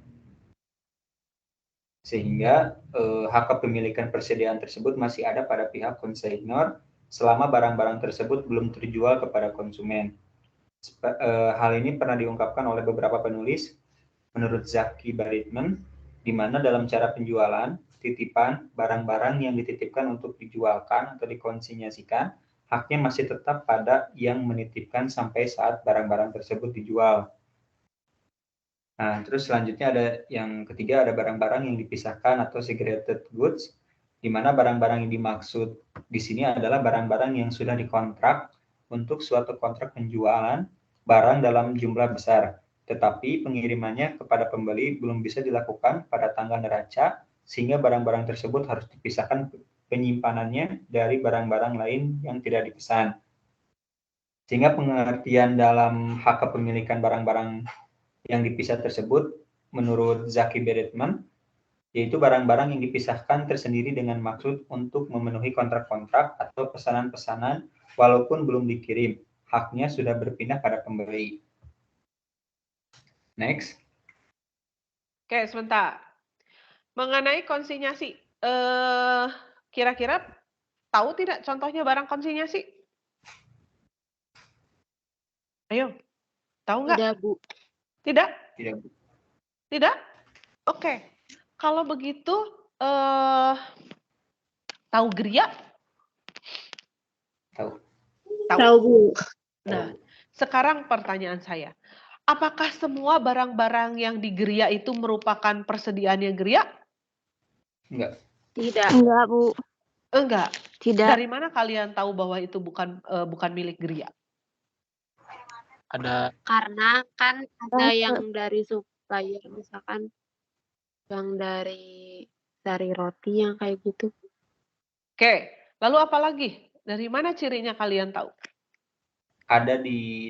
Sehingga hak kepemilikan persediaan tersebut masih ada pada pihak konsainor selama barang-barang tersebut belum terjual kepada konsumen. Hal ini pernah diungkapkan oleh beberapa penulis menurut Zaki Baritman, di mana dalam cara penjualan, titipan barang-barang yang dititipkan untuk dijualkan atau dikonsinyasikan, haknya masih tetap pada yang menitipkan sampai saat barang-barang tersebut dijual. Nah, terus selanjutnya ada yang ketiga, ada barang-barang yang dipisahkan atau segregated goods, di mana barang-barang yang dimaksud di sini adalah barang-barang yang sudah dikontrak untuk suatu kontrak penjualan barang dalam jumlah besar, tetapi pengirimannya kepada pembeli belum bisa dilakukan pada tanggal neraca, sehingga barang-barang tersebut harus dipisahkan penyimpanannya dari barang-barang lain yang tidak dipesan. Sehingga pengertian dalam hak kepemilikan barang-barang yang dipisah tersebut menurut Zaki Baritman, yaitu barang-barang yang dipisahkan tersendiri dengan maksud untuk memenuhi kontrak-kontrak atau pesanan-pesanan walaupun belum dikirim. Haknya sudah berpindah pada pembeli. Next. Oke, sebentar. Mengenai konsinyasi, kira-kira tahu tidak contohnya barang konsinyasi? Ayo, tahu nggak? Tidak, Bu. Tidak? Tidak, Bu. Tidak? Oke. Kalau begitu, tahu geria? Tahu. Tahu, Bu. Nah, sekarang pertanyaan saya. Apakah semua barang-barang yang di geria itu merupakan persediaannya geria? Enggak. Tidak. Enggak, Bu. Enggak. Tidak. Dari mana kalian tahu bahwa itu bukan milik geria? Ada Karena kan ada yang dari supplier, misalkan yang dari roti yang kayak gitu. Oke. Lalu apa lagi? Dari mana cirinya kalian tahu? Ada di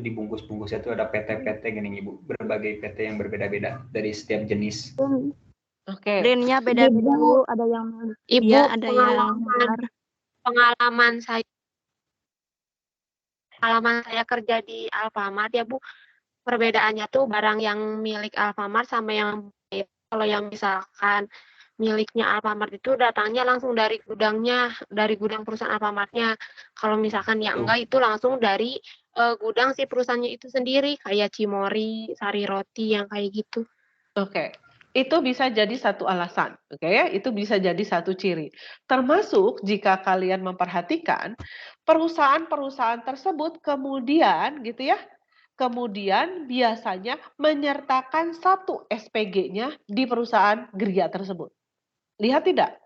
di bungkus-bungkusnya itu ada PT-PT gini, Ibu, berbagai PT yang berbeda-beda dari setiap jenis. Oke. Printnya beda-beda, Bu. Ada yang Ibu, ya, ada yang pengalaman saya kerja di Alfamart ya, Bu. Perbedaannya tuh barang yang milik Alfamart sama yang kalau yang misalkan miliknya Alfamart itu datangnya langsung dari gudangnya, dari gudang perusahaan Alfamartnya. Kalau misalkan yang enggak itu langsung dari gudang si perusahaannya itu sendiri, kayak Cimori, Sari Roti yang kayak gitu. Oke, itu bisa jadi satu alasan, oke ya, itu bisa jadi satu ciri. Termasuk jika kalian memperhatikan perusahaan-perusahaan tersebut kemudian gitu ya, kemudian biasanya menyertakan satu SPG-nya di perusahaan geria tersebut. Lihat tidak?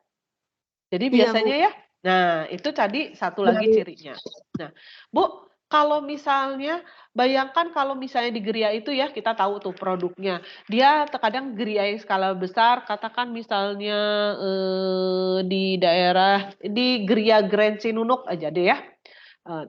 Jadi Iya, biasanya Bu. ya, nah itu tadi satu lagi Baik. cirinya. Nah, Bu, kalau misalnya, bayangkan kalau misalnya di geria itu ya, kita tahu tuh produknya. Dia terkadang geria yang skala besar, katakan misalnya di daerah, di geria Grand Cinunuk aja deh ya.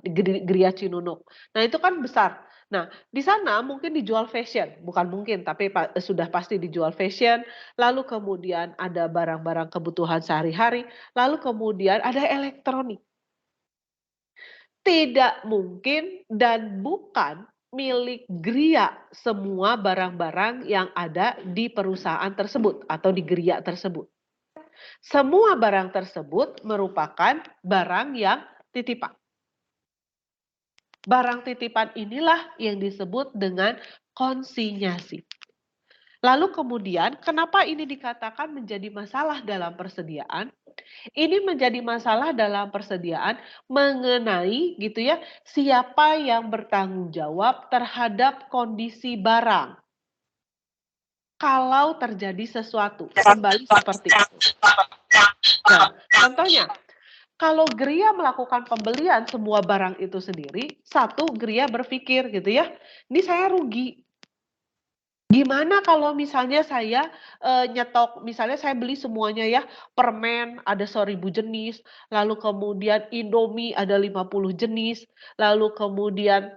Di geria Cinunuk. Nah itu kan besar. Nah di sana mungkin dijual fashion, bukan mungkin, tapi sudah pasti dijual fashion. Lalu kemudian ada barang-barang kebutuhan sehari-hari. Lalu kemudian ada elektronik. Tidak mungkin dan bukan milik geria semua barang-barang yang ada di perusahaan tersebut atau di geria tersebut. Semua barang tersebut merupakan barang yang titipan. Barang titipan inilah yang disebut dengan konsinyasi. Lalu kemudian, kenapa ini dikatakan menjadi masalah dalam persediaan? Ini menjadi masalah dalam persediaan mengenai gitu ya, siapa yang bertanggung jawab terhadap kondisi barang. Kalau terjadi sesuatu, kembali seperti itu. Nah, contohnya, kalau geria melakukan pembelian semua barang itu sendiri, satu geria berpikir gitu ya, ini saya rugi. Gimana kalau misalnya saya nyetok, misalnya saya beli semuanya ya, permen ada 1000 jenis, lalu kemudian Indomie ada 50 jenis, lalu kemudian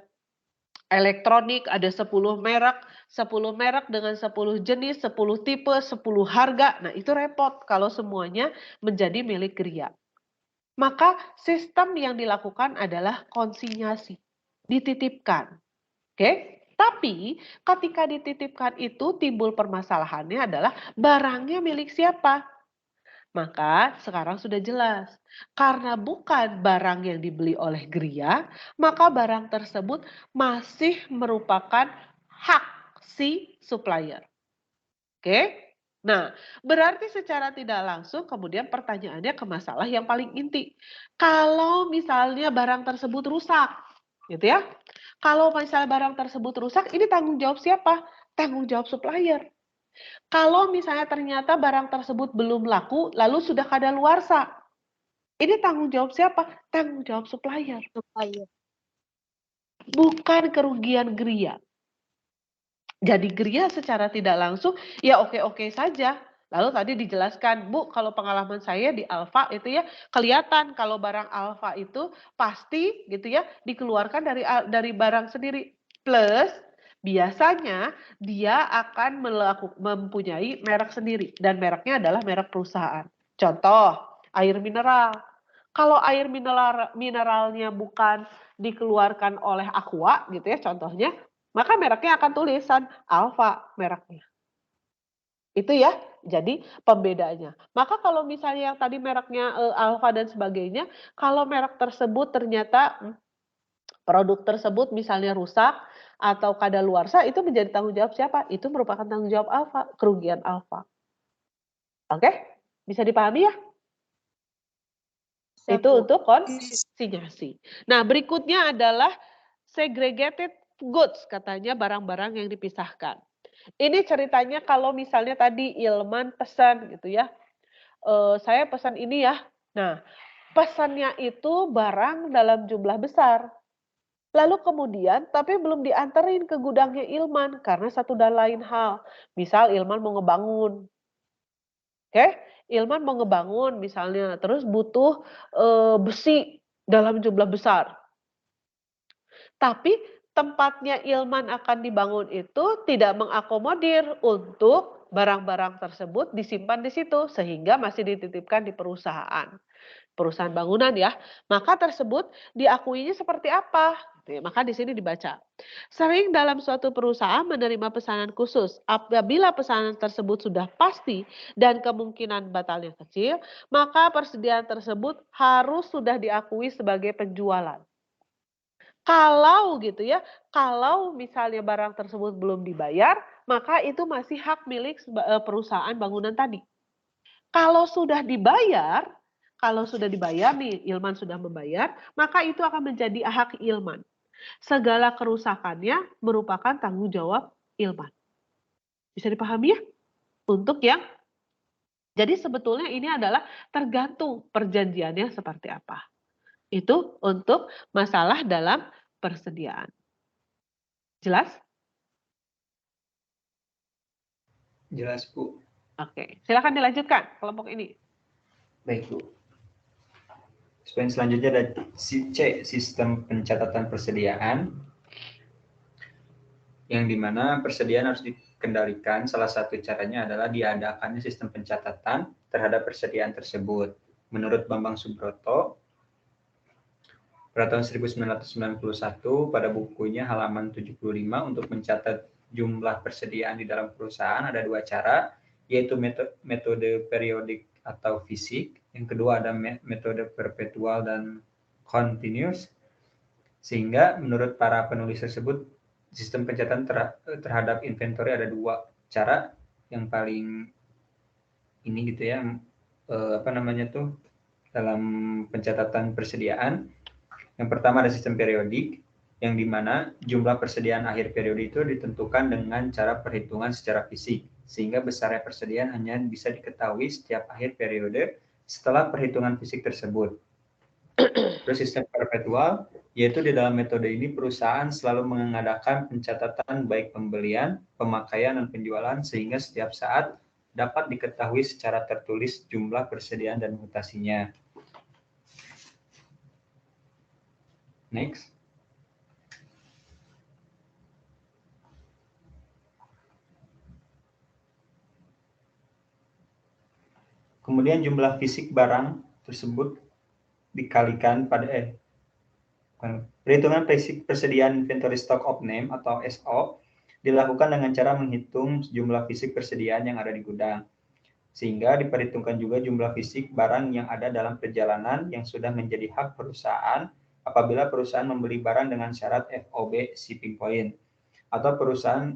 elektronik ada 10 merek, 10 merek dengan 10 jenis, 10 tipe, 10 harga. Nah, itu repot kalau semuanya menjadi milik geria. Maka sistem yang dilakukan adalah konsinyasi, dititipkan. Oke? Tapi ketika dititipkan itu timbul permasalahannya adalah barangnya milik siapa? Maka sekarang sudah jelas. Karena bukan barang yang dibeli oleh geria, maka barang tersebut masih merupakan hak si supplier. Oke? Nah, berarti secara tidak langsung kemudian pertanyaannya ke masalah yang paling inti. Kalau misalnya barang tersebut rusak, gitu ya. Kalau misalnya barang tersebut rusak, ini tanggung jawab siapa? Tanggung jawab supplier. Kalau misalnya ternyata barang tersebut belum laku, lalu sudah kadaluarsa, ini tanggung jawab siapa? Tanggung jawab supplier. Bukan kerugian geria. Jadi geria secara tidak langsung ya oke-oke saja. Lalu tadi dijelaskan, Bu, kalau pengalaman saya di Alfa itu ya kelihatan kalau barang Alfa itu pasti gitu ya dikeluarkan dari barang sendiri. Plus biasanya dia akan mempunyai merek sendiri dan mereknya adalah merek perusahaan. Contoh, air mineral. Kalau air mineralnya bukan dikeluarkan oleh Aqua gitu ya contohnya, maka mereknya akan tulisan Alfa mereknya. Itu ya, jadi pembedanya. Maka kalau misalnya yang tadi mereknya Alfa dan sebagainya, kalau merek tersebut ternyata produk tersebut misalnya rusak atau kadaluarsa, itu menjadi tanggung jawab siapa? Itu merupakan tanggung jawab Alfa, kerugian Alfa. Oke? Bisa dipahami ya? Itu untuk konsinyasi. Nah, berikutnya adalah segregated goods, katanya barang-barang yang dipisahkan. Ini ceritanya kalau misalnya tadi Ilman pesan gitu ya, saya pesan ini ya. Nah, pesannya itu barang dalam jumlah besar. Lalu kemudian, tapi belum dianterin ke gudangnya Ilman karena satu dan lain hal. Misal Ilman mau ngebangun, oke? Ilman mau ngebangun misalnya, terus butuh besi dalam jumlah besar. Tapi tempatnya Ilman akan dibangun itu tidak mengakomodir untuk barang-barang tersebut disimpan di situ sehingga masih dititipkan di perusahaan bangunan ya, maka tersebut diakuinya seperti apa? Maka di sini dibaca. Sering dalam suatu perusahaan menerima pesanan khusus. Apabila pesanan tersebut sudah pasti dan kemungkinan batalnya kecil, maka persediaan tersebut harus sudah diakui sebagai penjualan. Kalau gitu ya, kalau misalnya barang tersebut belum dibayar, maka itu masih hak milik perusahaan bangunan tadi. Kalau sudah dibayar nih, Ilman sudah membayar, maka itu akan menjadi hak Ilman. Segala kerusakannya merupakan tanggung jawab Ilman. Bisa dipahami ya? Untuk yang jadi sebetulnya ini adalah tergantung perjanjiannya seperti apa. Itu untuk masalah dalam persediaan. Jelas? Jelas, Bu. Oke, silakan dilanjutkan kelompok ini. Baik, Bu. Poin selanjutnya ada C, sistem pencatatan persediaan. Yang dimana persediaan harus dikendalikan. Salah satu caranya adalah diadakannya sistem pencatatan terhadap persediaan tersebut. Menurut Bambang Subroto, pada tahun 1991 pada bukunya halaman 75 untuk mencatat jumlah persediaan di dalam perusahaan ada dua cara, yaitu metode periodik atau fisik, yang kedua ada metode perpetual dan continuous. Sehingga menurut para penulis tersebut sistem pencatatan terhadap inventory ada dua cara yang paling ini gitu ya, dalam pencatatan persediaan. Yang pertama ada sistem periodik, yang dimana jumlah persediaan akhir periode itu ditentukan dengan cara perhitungan secara fisik, sehingga besarnya persediaan hanya bisa diketahui setiap akhir periode setelah perhitungan fisik tersebut. Terus sistem perpetual, yaitu di dalam metode ini perusahaan selalu mengadakan pencatatan baik pembelian, pemakaian, dan penjualan, sehingga setiap saat dapat diketahui secara tertulis jumlah persediaan dan mutasinya. Next. Kemudian jumlah fisik barang tersebut dikalikan pada perhitungan fisik persediaan inventory stock of name atau SO dilakukan dengan cara menghitung jumlah fisik persediaan yang ada di gudang. Sehingga diperhitungkan juga jumlah fisik barang yang ada dalam perjalanan yang sudah menjadi hak perusahaan apabila perusahaan membeli barang dengan syarat FOB shipping point, atau perusahaan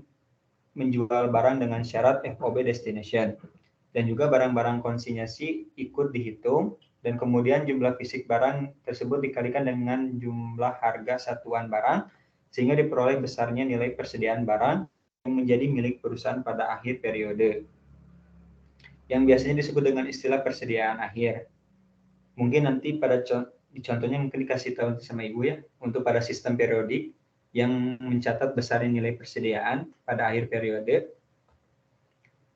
menjual barang dengan syarat FOB destination. Dan juga barang-barang konsinyasi ikut dihitung, dan kemudian jumlah fisik barang tersebut dikalikan dengan jumlah harga satuan barang, sehingga diperoleh besarnya nilai persediaan barang yang menjadi milik perusahaan pada akhir periode, yang biasanya disebut dengan istilah persediaan akhir. Mungkin nanti pada contohnya mungkin dikasih tahu sama Ibu ya, untuk pada sistem periodik yang mencatat besarnya nilai persediaan pada akhir periode,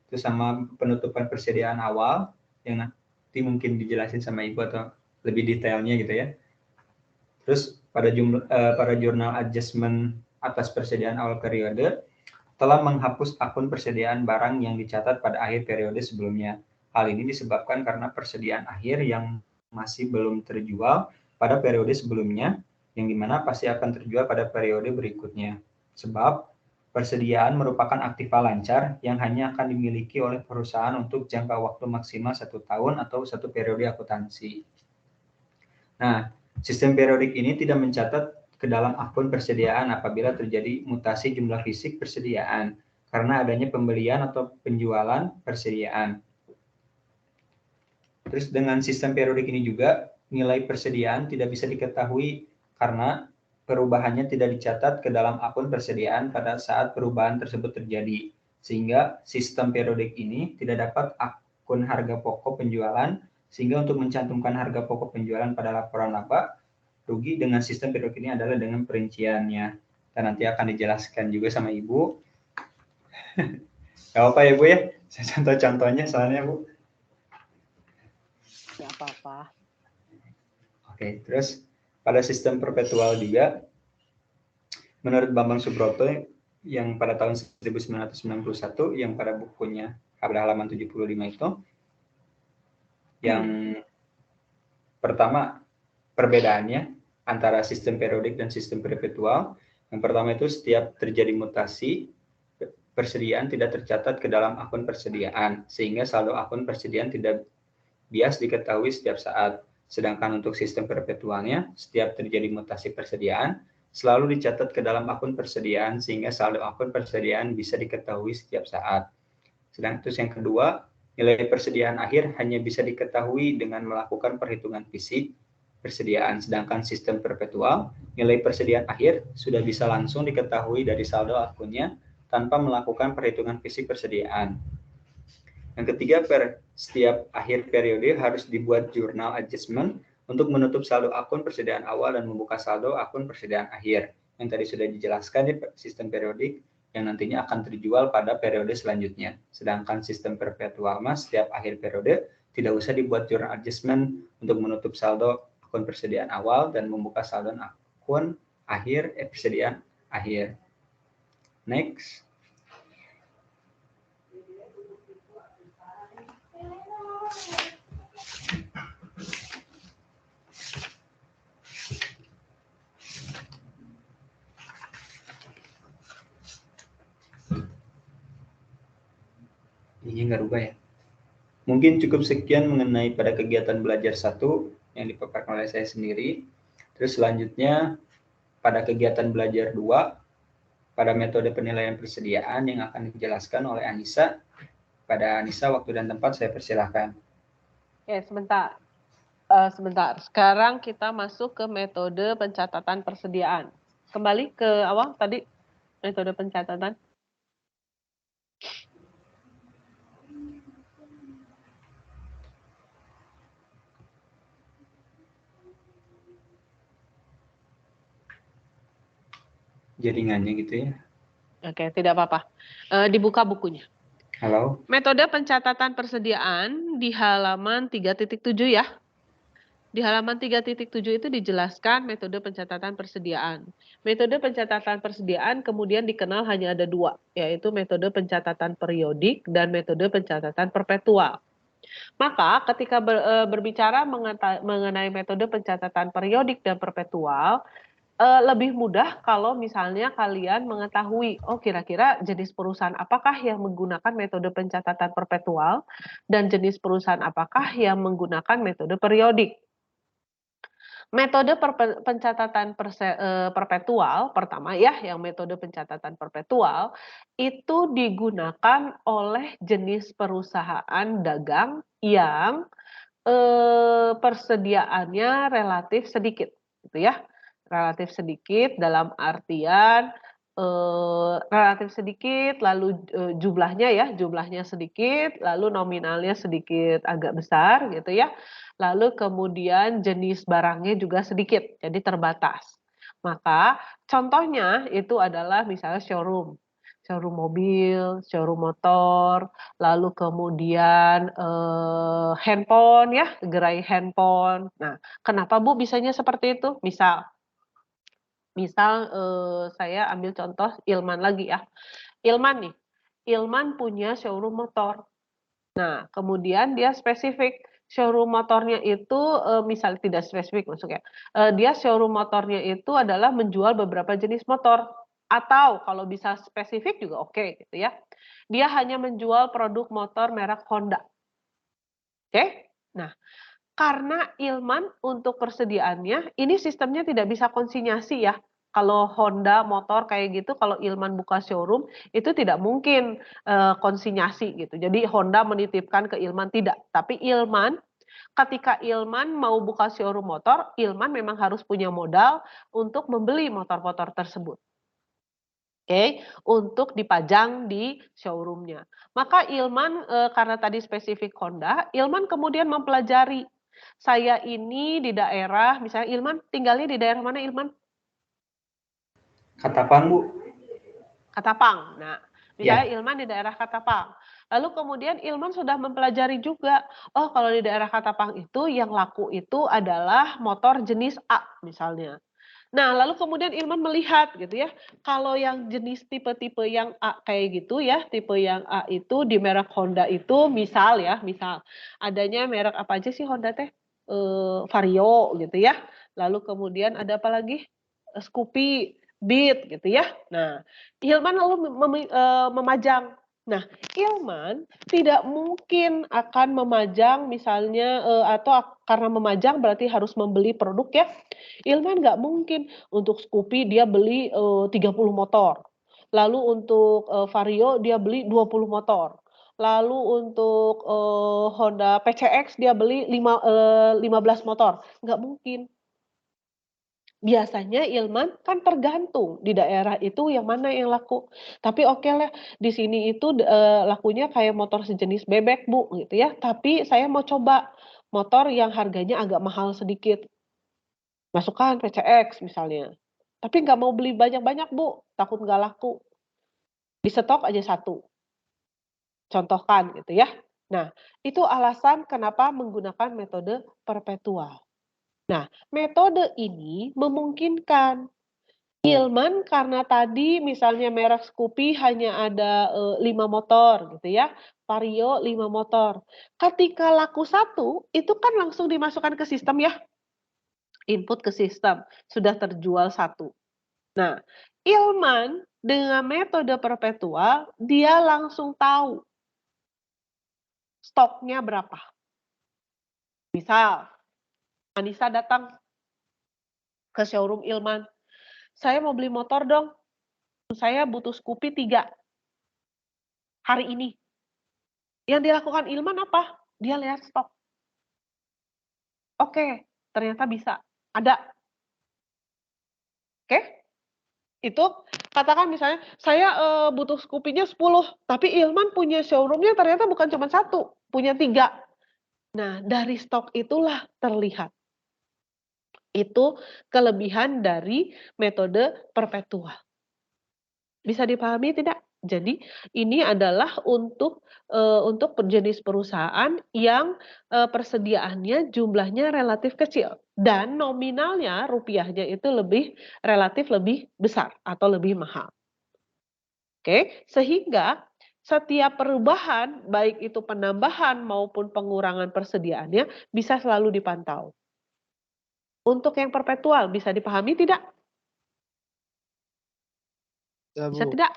itu sama penutupan persediaan awal yang nanti mungkin dijelasin sama Ibu atau lebih detailnya gitu ya. Terus pada jurnal adjustment atas persediaan awal periode telah menghapus akun persediaan barang yang dicatat pada akhir periode sebelumnya. Hal ini disebabkan karena persediaan akhir yang masih belum terjual pada periode sebelumnya, yang dimana pasti akan terjual pada periode berikutnya. Sebab persediaan merupakan aktiva lancar yang hanya akan dimiliki oleh perusahaan untuk jangka waktu maksimal 1 tahun atau 1 periode akuntansi. Nah, sistem periodik ini tidak mencatat ke dalam akun persediaan apabila terjadi mutasi jumlah fisik persediaan karena adanya pembelian atau penjualan persediaan. Terus dengan sistem periodik ini juga nilai persediaan tidak bisa diketahui karena perubahannya tidak dicatat ke dalam akun persediaan pada saat perubahan tersebut terjadi. Sehingga sistem periodik ini tidak dapat akun harga pokok penjualan, sehingga untuk mencantumkan harga pokok penjualan pada laporan laba rugi dengan sistem periodik ini adalah dengan perinciannya. Dan nanti akan dijelaskan juga sama Ibu. Gak apa-apa ya Bu ya, saya contoh-contohnya soalnya Bu. Gak apa-apa. Oke, terus pada sistem perpetual juga, menurut Bambang Subroto yang pada tahun 1991 yang pada bukunya pada halaman 75 itu yang pertama perbedaannya antara sistem periodik dan sistem perpetual. Yang pertama itu setiap terjadi mutasi persediaan tidak tercatat ke dalam akun persediaan sehingga saldo akun persediaan tidak bias diketahui setiap saat. Sedangkan untuk sistem perpetualnya setiap terjadi mutasi persediaan selalu dicatat ke dalam akun persediaan sehingga saldo akun persediaan bisa diketahui setiap saat. Sedangkan terus yang kedua, nilai persediaan akhir hanya bisa diketahui dengan melakukan perhitungan fisik persediaan. Sedangkan sistem perpetual, nilai persediaan akhir sudah bisa langsung diketahui dari saldo akunnya tanpa melakukan perhitungan fisik persediaan. Yang ketiga, setiap akhir periode harus dibuat jurnal adjustment untuk menutup saldo akun persediaan awal dan membuka saldo akun persediaan akhir. Yang tadi sudah dijelaskan di sistem periodik yang nantinya akan terjual pada periode selanjutnya. Sedangkan sistem perpetual mas setiap akhir periode tidak usah dibuat jurnal adjustment untuk menutup saldo akun persediaan awal dan membuka saldo akun akhir persediaan akhir. Next. Ini nggak rubah ya. Mungkin cukup sekian mengenai pada kegiatan belajar 1 yang dipaparkan oleh saya sendiri. Terus selanjutnya pada kegiatan belajar 2 pada metode penilaian persediaan yang akan dijelaskan oleh Anissa. Pada Anissa, waktu dan tempat saya persilahkan. Ya, sebentar. Sebentar. Sekarang kita masuk ke metode pencatatan persediaan. Kembali ke awal tadi, metode pencatatan. Jaringannya gitu ya. Oke, tidak apa-apa. Dibuka bukunya. Halo. Metode pencatatan persediaan di halaman 3.7 ya. Di halaman 3.7 itu dijelaskan metode pencatatan persediaan. Metode pencatatan persediaan kemudian dikenal hanya ada 2, yaitu metode pencatatan periodik dan metode pencatatan perpetual. Maka ketika berbicara mengenai metode pencatatan periodik dan perpetual, lebih mudah kalau misalnya kalian mengetahui, oh kira-kira jenis perusahaan apakah yang menggunakan metode pencatatan perpetual dan jenis perusahaan apakah yang menggunakan metode periodik. Metode pencatatan perpetual, pertama ya, yang metode pencatatan perpetual, itu digunakan oleh jenis perusahaan dagang yang persediaannya relatif sedikit, gitu ya. Relatif sedikit dalam artian relatif sedikit, lalu jumlahnya ya, jumlahnya sedikit, lalu nominalnya sedikit agak besar gitu ya. Lalu kemudian jenis barangnya juga sedikit, jadi terbatas. Maka contohnya itu adalah misalnya showroom mobil, showroom motor, lalu kemudian handphone ya, gerai handphone. Nah, kenapa Bu bisanya seperti itu? Misal saya ambil contoh Ilman lagi ya. Ilman nih, Ilman punya showroom motor. Nah, kemudian dia spesifik showroom motornya itu misal tidak spesifik maksudnya. Dia showroom motornya itu adalah menjual beberapa jenis motor. Atau kalau bisa spesifik juga oke gitu ya. Dia hanya menjual produk motor merek Honda. Oke? Nah, karena Ilman untuk persediaannya, ini sistemnya tidak bisa konsinyasi ya. Kalau Honda motor kayak gitu, kalau Ilman buka showroom, itu tidak mungkin konsinyasi gitu. Jadi Honda menitipkan ke Ilman, tidak. Tapi Ilman, ketika Ilman mau buka showroom motor, Ilman memang harus punya modal untuk membeli motor-motor tersebut. Oke, untuk dipajang di showroomnya. Maka Ilman, karena tadi spesifik Honda, Ilman kemudian mempelajari, saya ini di daerah, misalnya Ilman tinggalnya di daerah mana Ilman? Katapang, Bu. Katapang. Nah, misalnya Ilman di daerah Katapang. Lalu kemudian Ilman sudah mempelajari juga, oh kalau di daerah Katapang itu yang laku itu adalah motor jenis A misalnya. Nah, lalu kemudian Ilman melihat gitu ya, kalau yang jenis tipe-tipe yang A kayak gitu ya, tipe yang A itu di merek Honda itu misal adanya merek apa aja sih Honda teh? Vario gitu ya. Lalu kemudian ada apa lagi? Scoopy, Beat gitu ya. Nah, Ilman lalu memajang. Nah, Ilman tidak mungkin akan memajang misalnya atau karena memajang berarti harus membeli produk ya. Ilman nggak mungkin untuk Scoopy dia beli 30 motor. Lalu untuk Vario dia beli 20 motor. Lalu untuk Honda PCX dia beli 15 motor. Nggak mungkin. Biasanya Ilman kan tergantung di daerah itu yang mana yang laku. Tapi oke lah di sini itu lakunya kayak motor sejenis bebek Bu gitu ya. Tapi saya mau coba motor yang harganya agak mahal sedikit. Masukkan PCX misalnya. Tapi nggak mau beli banyak-banyak Bu, takut nggak laku. Di stok aja satu. Contohkan gitu ya. Nah, itu alasan kenapa menggunakan metode perpetual. Nah, metode ini memungkinkan Ilman karena tadi misalnya merek Scoopy hanya ada 5 motor gitu ya, Vario 5 motor. Ketika laku satu, itu kan langsung dimasukkan ke sistem ya, input ke sistem, sudah terjual satu. Nah, Ilman dengan metode perpetual, dia langsung tahu stoknya berapa. Misal, Anissa datang ke showroom Ilman, saya mau beli motor dong, saya butuh Scoopy 3 hari ini. Yang dilakukan Ilman apa? Dia lihat stok. Oke, ternyata bisa, ada. Oke, itu katakan misalnya saya butuh Scoopy-nya 10, tapi Ilman punya showroom-nya ternyata bukan cuma 1, punya 3. Nah, dari stok itulah terlihat. Itu kelebihan dari metode perpetual. Bisa dipahami tidak? Jadi ini adalah untuk jenis perusahaan yang persediaannya jumlahnya relatif kecil dan nominalnya rupiahnya itu relatif lebih besar atau lebih mahal. Oke, sehingga setiap perubahan baik itu penambahan maupun pengurangan persediaannya bisa selalu dipantau. Untuk yang perpetual bisa dipahami tidak? Bisa tidak?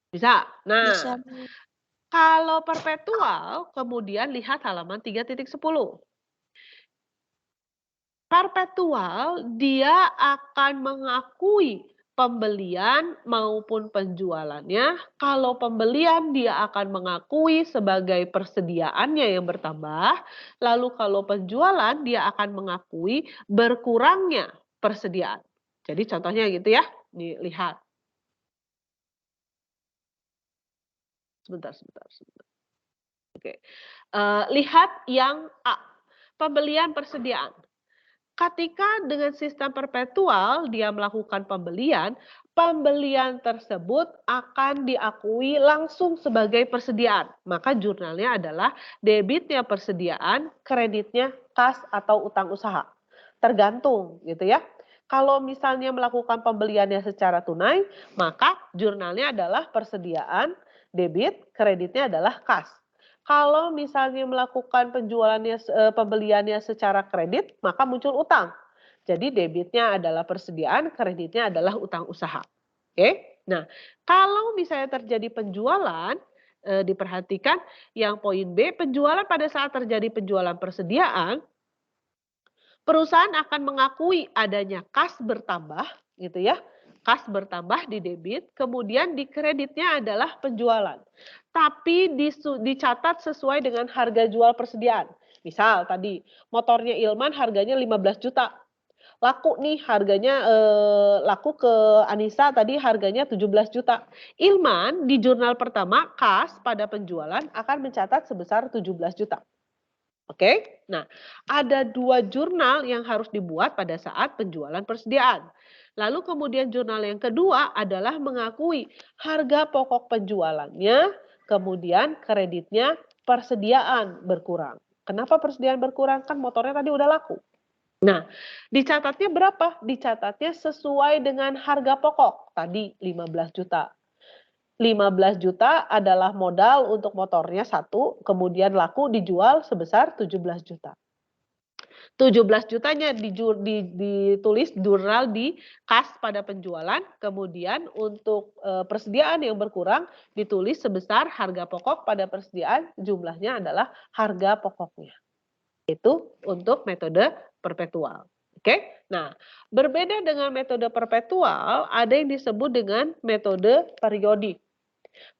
Bisa. Nah, Bisa. kalau perpetual, kemudian lihat halaman 3.10. Perpetual, dia akan mengakui pembelian maupun penjualannya. Kalau pembelian, dia akan mengakui sebagai persediaannya yang bertambah. Lalu kalau penjualan, dia akan mengakui berkurangnya persediaan. Jadi contohnya gitu ya, nih lihat. Sebentar. Oke. Lihat yang A, pembelian persediaan. Ketika dengan sistem perpetual dia melakukan pembelian tersebut akan diakui langsung sebagai persediaan. Maka jurnalnya adalah debitnya persediaan, kreditnya kas atau utang usaha. Tergantung gitu ya. Kalau misalnya melakukan pembeliannya secara tunai, maka jurnalnya adalah persediaan, debit, kreditnya adalah kas. Kalau misalnya melakukan pembeliannya secara kredit, maka muncul utang. Jadi debitnya adalah persediaan, kreditnya adalah utang usaha. Oke. Nah, kalau misalnya terjadi penjualan, diperhatikan yang poin B, penjualan pada saat terjadi penjualan persediaan, perusahaan akan mengakui adanya kas bertambah, gitu ya. Kas bertambah di debit, kemudian di kreditnya adalah penjualan. Tapi dicatat sesuai dengan harga jual persediaan. Misal tadi motornya Ilman harganya 15 juta. Laku nih harganya laku ke Anissa tadi harganya 17 juta. Ilman di jurnal pertama kas pada penjualan akan mencatat sebesar 17 juta. Oke, nah ada 2 jurnal yang harus dibuat pada saat penjualan persediaan. Lalu kemudian jurnal yang kedua adalah mengakui harga pokok penjualannya, kemudian kreditnya persediaan berkurang. Kenapa persediaan berkurang? Kan motornya tadi udah laku. Nah, dicatatnya berapa? Dicatatnya sesuai dengan harga pokok. Tadi 15 juta. 15 juta adalah modal untuk motornya 1, kemudian laku dijual sebesar 17 juta. 17 jutanya ditulis jurnal di kas pada penjualan, kemudian untuk persediaan yang berkurang ditulis sebesar harga pokok pada persediaan, jumlahnya adalah harga pokoknya. Itu untuk metode perpetual. Oke? Nah, berbeda dengan metode perpetual, ada yang disebut dengan metode periodik.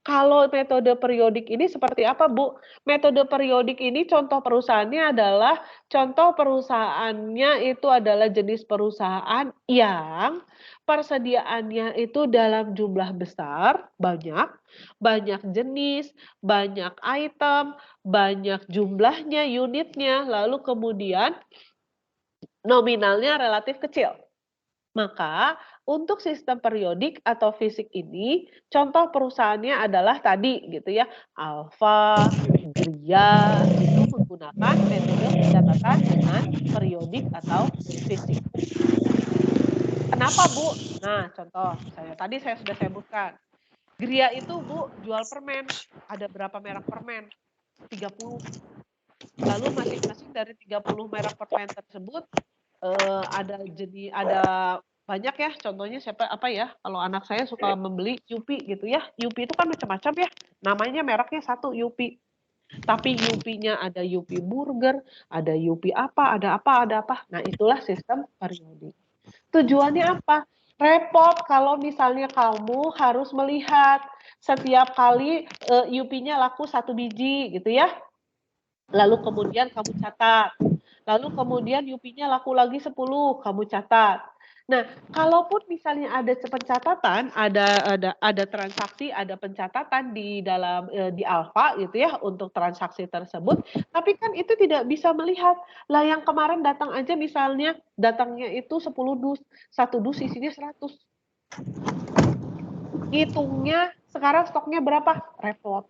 Kalau metode periodik ini seperti apa, Bu? Metode periodik ini contoh perusahaannya adalah, contoh perusahaannya itu adalah jenis perusahaan yang persediaannya itu dalam jumlah besar, banyak jenis, banyak item, banyak jumlahnya, unitnya, lalu kemudian nominalnya relatif kecil. Maka untuk sistem periodik atau fisik ini, contoh perusahaannya adalah tadi gitu ya, Alfa, Gria, itu menggunakan metode pencatatan dengan periodik atau fisik. Kenapa, Bu? Nah, contoh, tadi saya sudah sebutkan. Gria itu, Bu, jual permen. Ada berapa merek permen? 30. Lalu masing-masing dari 30 merek permen tersebut ada banyak ya, contohnya kalau anak saya suka membeli Yupi gitu ya. Yupi itu kan macam-macam ya, namanya mereknya satu Yupi. Tapi Yupinya ada Yupi burger, ada Yupi apa. Nah, itulah sistem periodik. Tujuannya apa? Repot kalau misalnya kamu harus melihat setiap kali Yupinya laku 1 biji gitu ya. Lalu kemudian kamu catat. Lalu kemudian Yupinya laku lagi 10, kamu catat. Nah, kalaupun misalnya ada pencatatan, ada transaksi, ada pencatatan di dalam di Alfa gitu ya untuk transaksi tersebut, tapi kan itu tidak bisa melihat. Lah yang kemarin datang aja misalnya datangnya itu 10 dus, 1 dus isinya 100. Hitungnya sekarang stoknya berapa? Repot.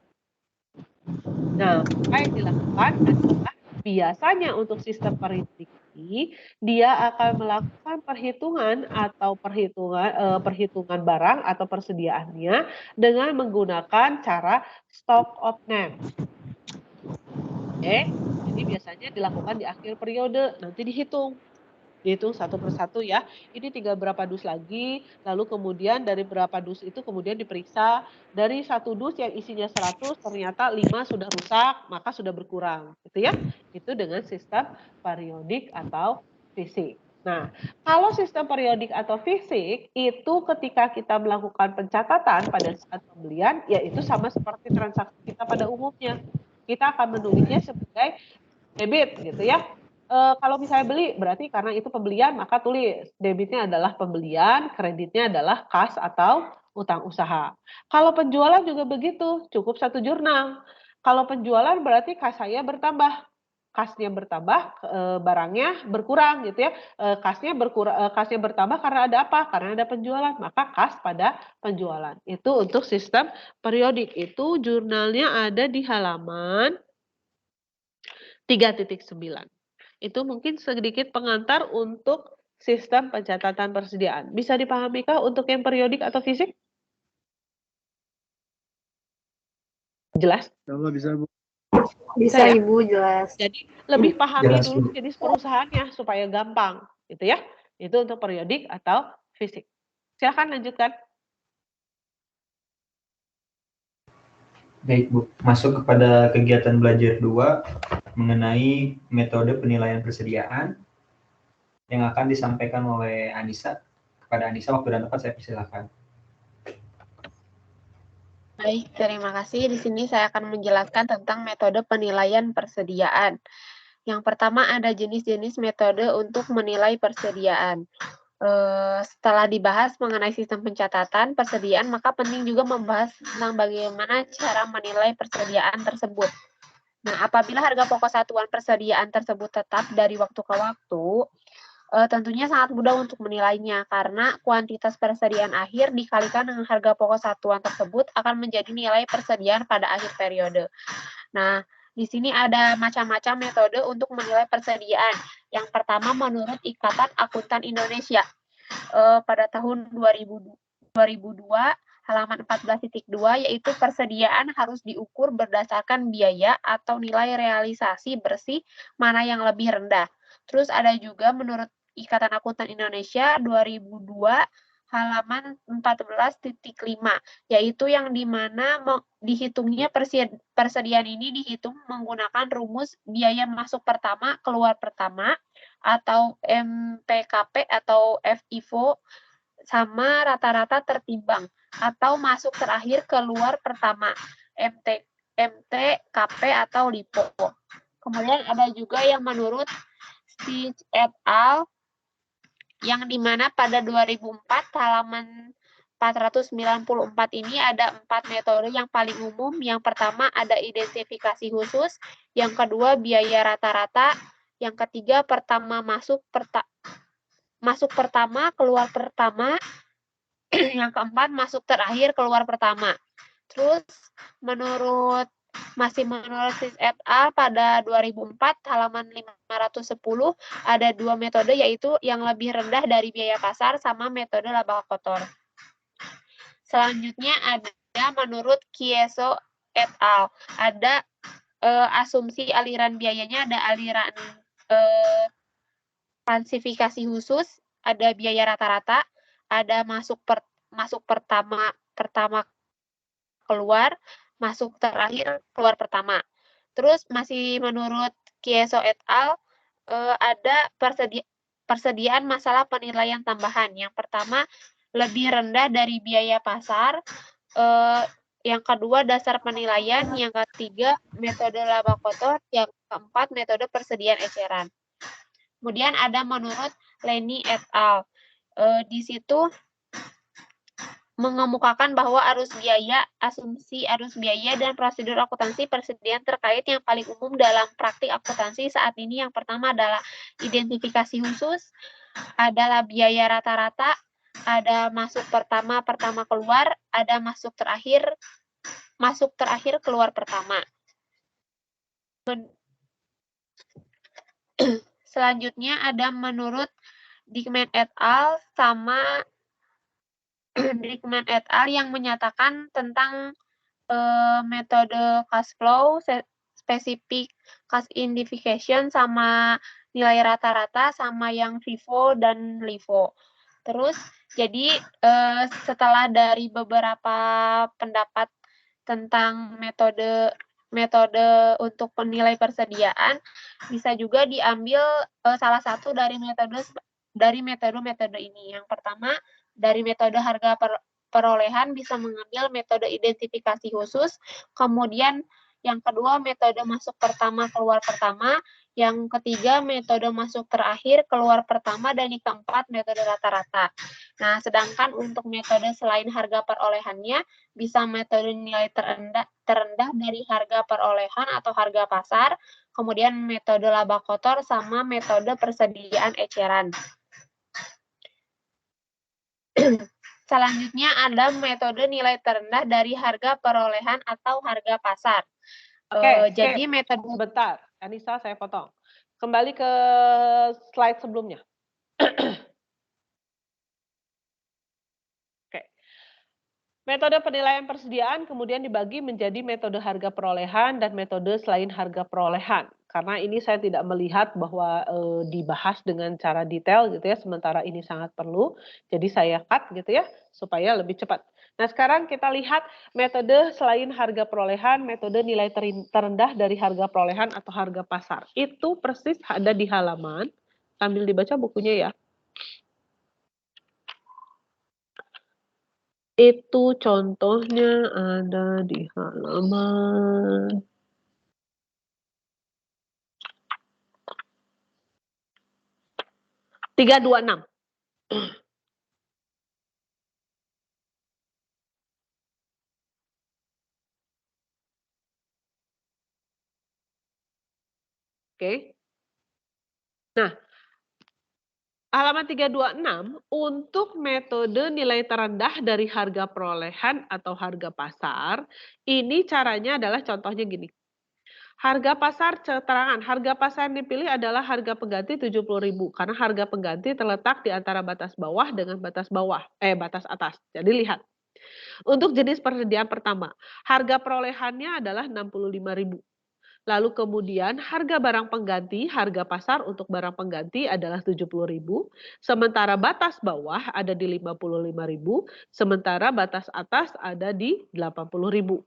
Nah, apa yang dilakukan adalah biasanya untuk sistem periodik ini dia akan melakukan perhitungan barang atau persediaannya dengan menggunakan cara stock of name. Oke, jadi biasanya dilakukan di akhir periode, nanti dihitung satu persatu ya, ini tinggal berapa dus lagi, lalu kemudian dari berapa dus itu kemudian diperiksa, dari 1 dus yang isinya 100 ternyata 5 sudah rusak, maka sudah berkurang, gitu ya. Itu dengan sistem periodik atau fisik. Nah, kalau sistem periodik atau fisik, itu ketika kita melakukan pencatatan pada saat pembelian, yaitu sama seperti transaksi kita pada umumnya. Kita akan menulisnya sebagai debit, gitu ya. Kalau misalnya beli, berarti karena itu pembelian, maka tulis debitnya adalah pembelian, kreditnya adalah kas atau utang usaha. Kalau penjualan juga begitu, cukup 1 jurnal. Kalau penjualan berarti kas saya bertambah, kasnya bertambah, barangnya berkurang gitu ya. Kasnya bertambah karena ada apa? Karena ada penjualan, maka kas pada penjualan. Itu untuk sistem periodik. Itu jurnalnya ada di halaman 3.9. Itu mungkin sedikit pengantar untuk sistem pencatatan persediaan. Bisa dipahami kah untuk yang periodik atau fisik? Jelas? Kalau bisa, Bu. Bisa, ya? Ibu, jelas. Jadi lebih pahami Jelas, dulu Bu. jenis perusahaannya supaya gampang, gitu ya. Itu untuk periodik atau fisik. Silakan lanjutkan. Baik, Bu. Masuk kepada kegiatan belajar 2 mengenai metode penilaian persediaan yang akan disampaikan oleh Anissa. Kepada Anissa, waktu dan tempat saya persilakan. Baik, terima kasih. Di sini saya akan menjelaskan tentang metode penilaian persediaan. Yang pertama ada jenis-jenis metode untuk menilai persediaan. Setelah dibahas mengenai sistem pencatatan persediaan, maka penting juga membahas tentang bagaimana cara menilai persediaan tersebut. Nah, apabila harga pokok satuan persediaan tersebut tetap dari waktu ke waktu, tentunya sangat mudah untuk menilainya karena kuantitas persediaan akhir dikalikan dengan harga pokok satuan tersebut akan menjadi nilai persediaan pada akhir periode. Nah, di sini ada macam-macam metode untuk menilai persediaan. Yang pertama menurut Ikatan Akuntan Indonesia pada tahun 2002 halaman 14.2 yaitu persediaan harus diukur berdasarkan biaya atau nilai realisasi bersih mana yang lebih rendah. Terus ada juga menurut Ikatan Akuntan Indonesia 2002 halaman 14.5 yaitu yang dimana dihitungnya persediaan ini dihitung menggunakan rumus biaya masuk pertama keluar pertama atau MPKP atau FIFO sama rata-rata tertimbang atau masuk terakhir keluar pertama MTKP atau LIPO. Kemudian ada juga yang menurut Stitch et al. Yang dimana pada 2004 halaman 494 ini ada 4 metode yang paling umum. Yang pertama ada identifikasi khusus, yang kedua biaya rata-rata, yang ketiga pertama masuk pertama keluar pertama, yang keempat masuk terakhir keluar pertama. Terus masih menurut Stitch et al. Pada 2004 halaman 510 ada 2 metode yaitu yang lebih rendah dari biaya pasar sama metode laba kotor. Selanjutnya ada menurut Chieso et al. Ada asumsi aliran biayanya, ada aliran klasifikasi khusus, ada biaya rata-rata, ada masuk pertama keluar, masuk terakhir keluar pertama. Terus masih menurut Chieso et al. Ada persediaan masalah penilaian tambahan. Yang pertama lebih rendah dari biaya pasar, yang kedua dasar penilaian, yang ketiga metode laba kotor, yang keempat metode persediaan eceran. Kemudian ada menurut Leni et al. Di situ mengemukakan bahwa asumsi arus biaya dan prosedur akuntansi persediaan terkait yang paling umum dalam praktik akuntansi saat ini. Yang pertama adalah identifikasi khusus, adalah biaya rata-rata, ada masuk pertama keluar, ada masuk terakhir keluar pertama. Selanjutnya ada menurut Dickman et al. Sama Dickman et al. Yang menyatakan tentang metode cash flow, specific cash identification, sama nilai rata-rata, sama yang FIFO dan LIFO. Terus, jadi setelah dari beberapa pendapat tentang metode untuk penilai persediaan, bisa juga diambil salah satu dari metode ini. Yang pertama, dari metode harga perolehan bisa mengambil metode identifikasi khusus, kemudian yang kedua metode masuk pertama keluar pertama, yang ketiga metode masuk terakhir keluar pertama, dan yang keempat metode rata-rata. Nah, sedangkan untuk metode selain harga perolehannya bisa metode nilai terendah dari harga perolehan atau harga pasar, kemudian metode laba kotor sama metode persediaan eceran. Selanjutnya ada metode nilai terendah dari harga perolehan atau harga pasar. Jadi metode sebentar, Anissa saya potong. Kembali ke slide sebelumnya. Metode penilaian persediaan kemudian dibagi menjadi metode harga perolehan dan metode selain harga perolehan. Karena ini saya tidak melihat bahwa dibahas dengan cara detail gitu ya, sementara ini sangat perlu. Jadi saya cut gitu ya, supaya lebih cepat. Nah sekarang kita lihat metode selain harga perolehan, metode nilai terendah dari harga perolehan atau harga pasar. Itu persis ada di halaman, sambil dibaca bukunya ya. Itu contohnya ada di halaman 326. Oke. Nah, halaman 326 untuk metode nilai terendah dari harga perolehan atau harga pasar, ini caranya adalah contohnya gini. Harga pasar keterangan, harga pasar yang dipilih adalah harga pengganti 70.000 karena harga pengganti terletak di antara batas bawah dengan batas atas. Jadi lihat. Untuk jenis persediaan pertama, harga perolehannya adalah 65.000. Lalu kemudian harga barang pengganti, harga pasar untuk barang pengganti adalah 70.000, sementara batas bawah ada di 55.000, sementara batas atas ada di 80.000.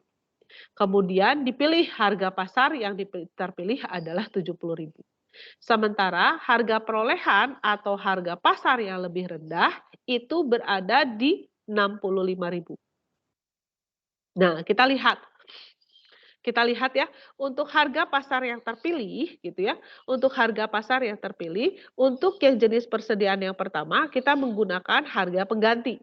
Kemudian dipilih harga pasar yang terpilih adalah 70.000. Sementara harga perolehan atau harga pasar yang lebih rendah itu berada di 65.000. Nah, kita lihat ya, untuk harga pasar yang terpilih gitu ya. Untuk harga pasar yang terpilih, untuk yang jenis persediaan yang pertama kita menggunakan harga pengganti.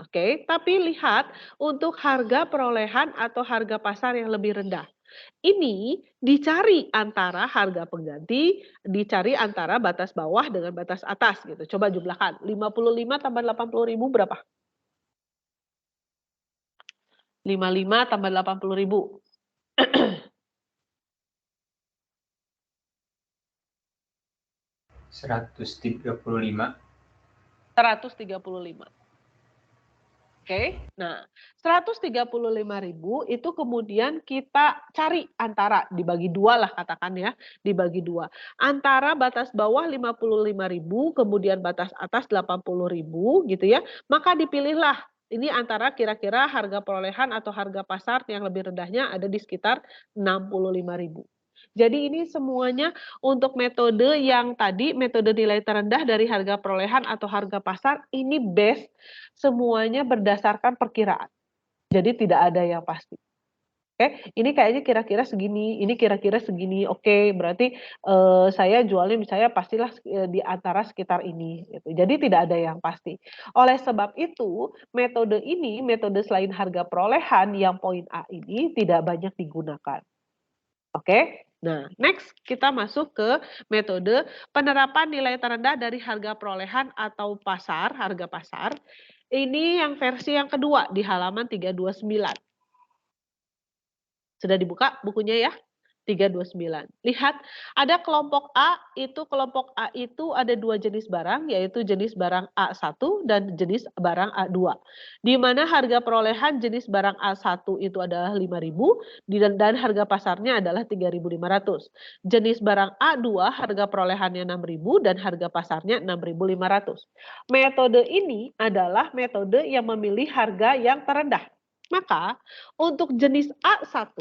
Oke, tapi lihat untuk harga perolehan atau harga pasar yang lebih rendah. Ini dicari antara harga pengganti, dicari antara batas bawah dengan batas atas gitu. Coba jumlahkan. 55 tambah 80.000 berapa? 55 tambah 80.000. 135. 135. Oke, nah 135.000 itu kemudian kita cari antara, dibagi dua lah katakan ya, dibagi dua. Antara batas bawah 55.000, kemudian batas atas 80.000 gitu ya, maka dipilihlah. Ini antara kira-kira harga perolehan atau harga pasar yang lebih rendahnya ada di sekitar 65.000. Jadi ini semuanya untuk metode yang tadi, metode nilai terendah dari harga perolehan atau harga pasar, ini base semuanya berdasarkan perkiraan. Jadi tidak ada yang pasti. Oke, ini kayaknya kira-kira segini, ini kira-kira segini. Oke, berarti saya jualnya misalnya pastilah di antara sekitar ini. Gitu. Jadi tidak ada yang pasti. Oleh sebab itu, metode ini, metode selain harga perolehan yang poin A ini tidak banyak digunakan. Oke, nah next kita masuk ke metode penerapan nilai terendah dari harga perolehan atau pasar, harga pasar. Ini yang versi yang kedua di halaman 329. Sudah dibuka bukunya ya? 329. Lihat, ada kelompok A itu ada dua jenis barang, yaitu jenis barang A1 dan jenis barang A2. Di mana harga perolehan jenis barang A1 itu adalah 5.000 dan harga pasarnya adalah 3.500. Jenis barang A2 harga perolehannya 6.000 dan harga pasarnya 6.500. Metode ini adalah metode yang memilih harga yang terendah. Maka untuk jenis A1,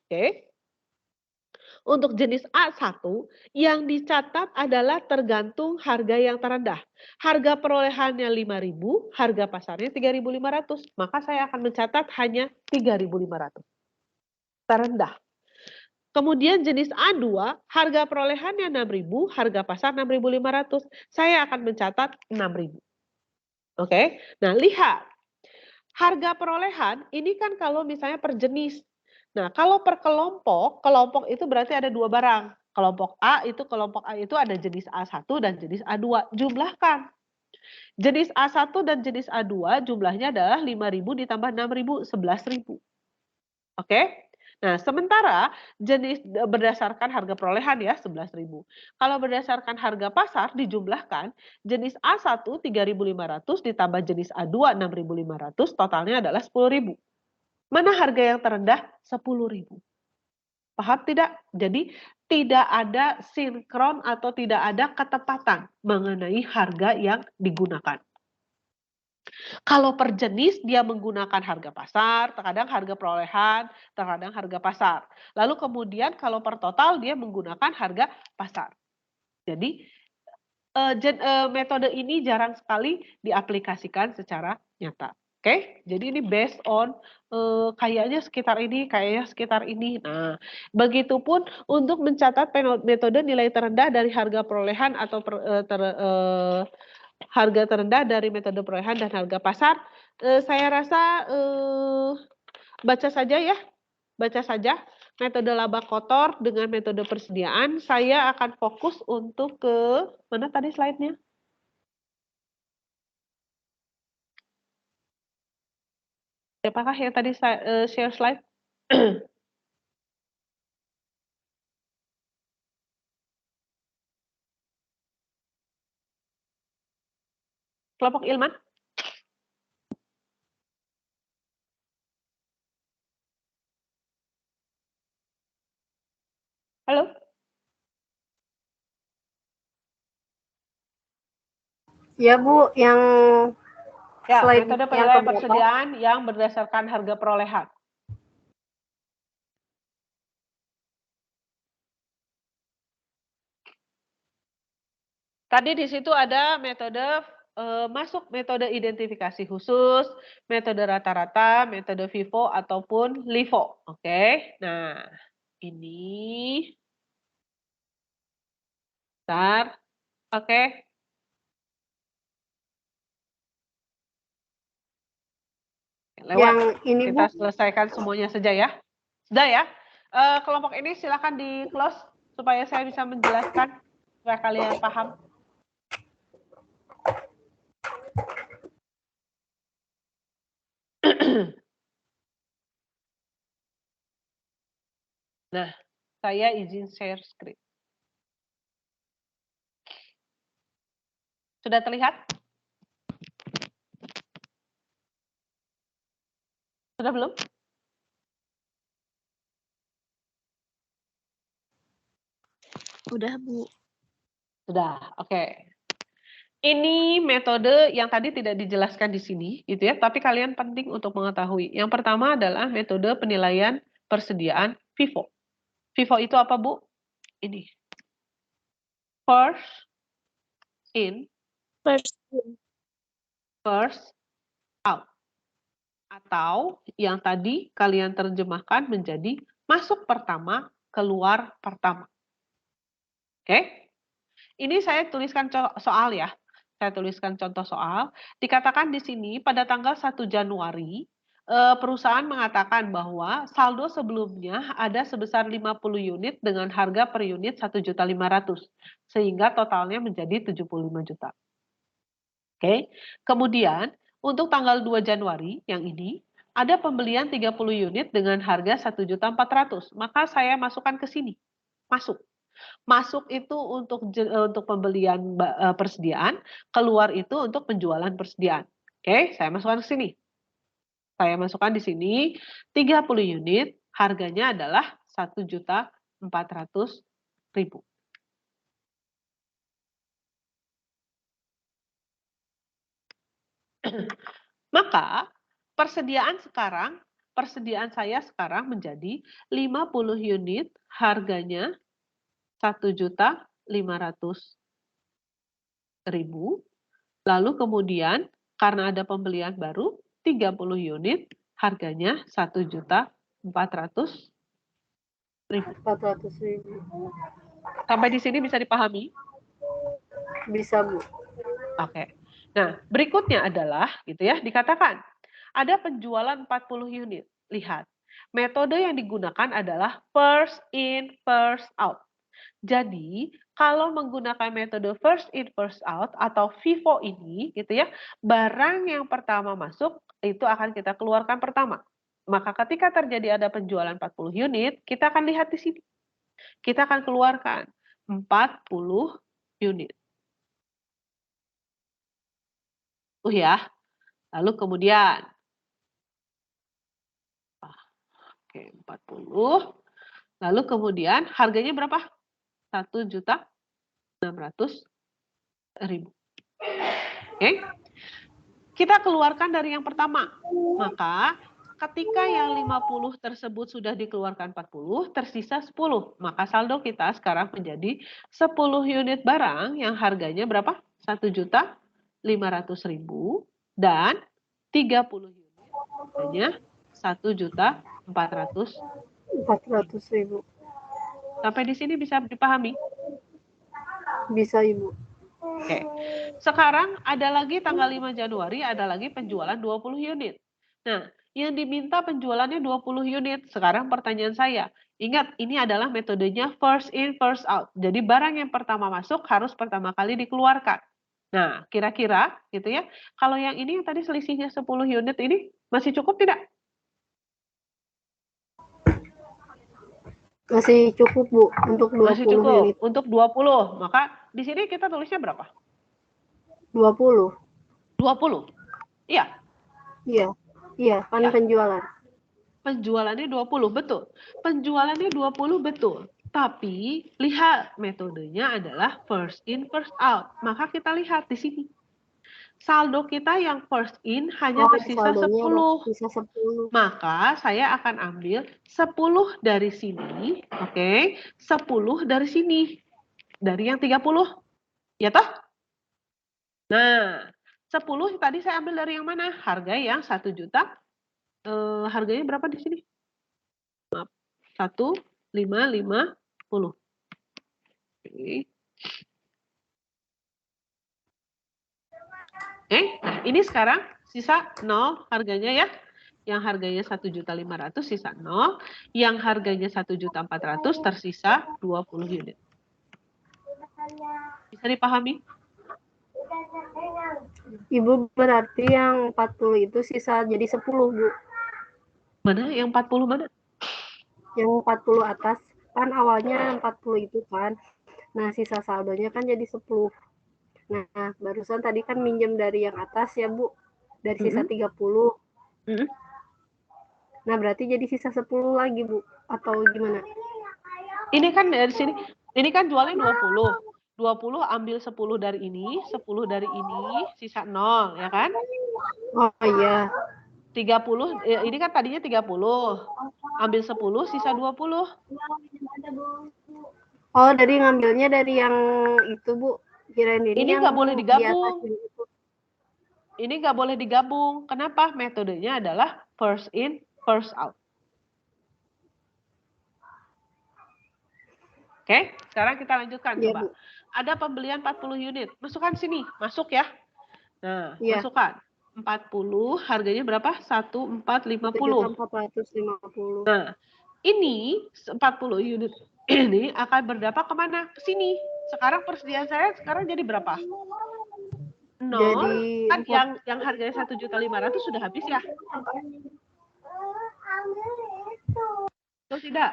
oke, untuk jenis A1 yang dicatat adalah tergantung harga yang terendah. Harga perolehannya 5.000, harga pasarnya 3.500. Maka saya akan mencatat hanya 3.500. Terendah. Kemudian jenis A2, harga perolehannya 6.000, harga pasar 6.500. Saya akan mencatat 6.000. Oke. Nah, lihat. Harga perolehan ini kan kalau misalnya per jenis. Nah, kalau per kelompok itu berarti ada dua barang. Kelompok A itu ada jenis A1 dan jenis A2. Jumlahkan. Jenis A1 dan jenis A2 jumlahnya adalah 5.000 ditambah 6.000, 11.000. Oke? Nah, sementara jenis berdasarkan harga perolehan ya 11.000. Kalau berdasarkan harga pasar dijumlahkan, jenis A1 3.500 ditambah jenis A2 6.500, totalnya adalah 10.000. Mana harga yang terendah? 10.000. Paham tidak? Jadi tidak ada sinkron atau tidak ada ketepatan mengenai harga yang digunakan. Kalau per jenis dia menggunakan harga pasar, terkadang harga perolehan, terkadang harga pasar. Lalu kemudian kalau per total dia menggunakan harga pasar. Jadi metode ini jarang sekali diaplikasikan secara nyata. Oke, jadi ini based on kayaknya sekitar ini. Nah, begitupun untuk mencatat metode nilai terendah dari harga perolehan atau harga terendah dari metode perolehan dan harga pasar, saya rasa baca saja ya, baca saja metode laba kotor dengan metode persediaan. Saya akan fokus untuk ke mana tadi slide-nya? Siapakah yang tadi share slide? Kelompok Ilman? Halo? Ya Bu, yang Ya, slide metode yang penilaian keberapa? persediaan yang berdasarkan harga perolehan. Tadi di situ ada metode masuk metode identifikasi khusus, metode rata-rata, metode FIFO ataupun LIFO. Oke. Nah, ini bentar. Oke. Lewat. Yang ini Kita Bu, selesaikan semuanya saja ya. Sudah ya. Kelompok ini silakan di close supaya saya bisa menjelaskan supaya kalian paham. Nah, saya izin share screen. Sudah terlihat? Sudah belum? Udah, Bu. Sudah, oke. Ini metode yang tadi tidak dijelaskan di sini, gitu ya. Tapi kalian penting untuk mengetahui. Yang pertama adalah metode penilaian persediaan FIFO. FIFO itu apa, Bu? Ini. First in, first out. Atau yang tadi kalian terjemahkan menjadi masuk pertama, keluar pertama. Oke? Ini saya tuliskan soal ya. Saya tuliskan contoh soal. Dikatakan di sini pada tanggal 1 Januari, perusahaan mengatakan bahwa saldo sebelumnya ada sebesar 50 unit dengan harga per unit 1.500.000. Sehingga totalnya menjadi 75 juta. Oke. Kemudian untuk tanggal 2 Januari yang ini, ada pembelian 30 unit dengan harga 1.400.000. Maka saya masukkan ke sini. Masuk. Masuk itu untuk pembelian persediaan, keluar itu untuk penjualan persediaan. Oke, saya masukkan ke sini. Saya masukkan di sini 30 unit, harganya adalah 1.400.000. Maka persediaan saya sekarang menjadi 50 unit, harganya 1.500.000. Lalu kemudian karena ada pembelian baru 30 unit, harganya 1.400.000. 400.000. Sampai di sini bisa dipahami? Bisa Bu. Oke. Nah, berikutnya adalah gitu ya, dikatakan ada penjualan 40 unit. Lihat, metode yang digunakan adalah first in, first out. Jadi, kalau menggunakan metode first in, first out atau FIFO ini, gitu ya, barang yang pertama masuk itu akan kita keluarkan pertama. Maka ketika terjadi ada penjualan 40 unit, kita akan lihat di sini. Kita akan keluarkan 40 unit. Ya. Lalu kemudian, oke, 40. Lalu kemudian harganya berapa? 1.600.000. Oke. Kita keluarkan dari yang pertama. Maka ketika yang 50 tersebut sudah dikeluarkan 40, tersisa 10. Maka saldo kita sekarang menjadi 10 unit barang yang harganya berapa? 1.500.000 dan 30 unit harganya 1.400.000. Sampai di sini bisa dipahami? Bisa Ibu. Oke. Sekarang ada lagi tanggal 5 Januari ada lagi penjualan 20 unit. Nah, yang diminta penjualannya 20 unit. Sekarang pertanyaan saya, ingat ini adalah metodenya first in, first out. Jadi barang yang pertama masuk harus pertama kali dikeluarkan. Nah, kira-kira gitu ya. Kalau yang ini yang tadi selisihnya 10 unit ini masih cukup tidak? Masih cukup Bu untuk 20 Masih cukup unit. untuk 20. Maka di sini kita tulisnya berapa? 20. 20. 20. Iya. Iya, kan Ya. penjualan. Penjualannya 20, betul. Penjualannya 20, betul. Tapi lihat metodenya adalah first in, first out. Maka kita lihat di sini. Saldo kita yang first in hanya tersisa Saldonya 10. sisa 10. Maka saya akan ambil 10 dari sini, oke? 10 dari sini. Dari yang 30. Ya toh? Nah, 10 tadi saya ambil dari yang mana? Harga yang 1 juta. Harganya berapa di sini? Maaf. 1.550. Oke. Nah ini sekarang sisa 0 harganya ya. Yang harganya 1.500.000 sisa 0. Yang harganya 1.400.000 tersisa 20 unit. Bisa dipahami? Ibu berarti yang 40 itu sisa jadi 10, Bu. Mana? Yang 40 mana? Yang 40 atas. Kan awalnya 40 itu kan. Nah, sisa saldonya kan jadi 10. Nah, barusan tadi kan minjem dari yang atas ya, Bu. Dari sisa 30. Nah, berarti jadi sisa 10 lagi, Bu. Atau gimana? Ini kan dari sini. Ini kan jualnya 20. 20 ambil 10 dari ini, 10 dari ini, sisa 0, ya kan? Oh iya. 30, ini kan tadinya 30. Ambil 10, sisa 20. Oh, dari ngambilnya dari yang itu, Bu. Kirain ini nggak boleh digabung. Itu. Ini nggak boleh digabung. Kenapa? Metodenya adalah first in, first out. Oke, sekarang kita lanjutkan. Ya, Coba. Bu. Ada pembelian 40 unit. Masukkan sini. Masuk ya. Nah, Ya. masukkan. 40, harganya berapa? 1.450. 1.450. Nah, ini 40 unit ini akan berdampak kemana? Ke sini. Sekarang persediaan saya sekarang jadi berapa? 0. Jadi Kan yang harganya 1.500.000 sudah habis ya? Betul tidak?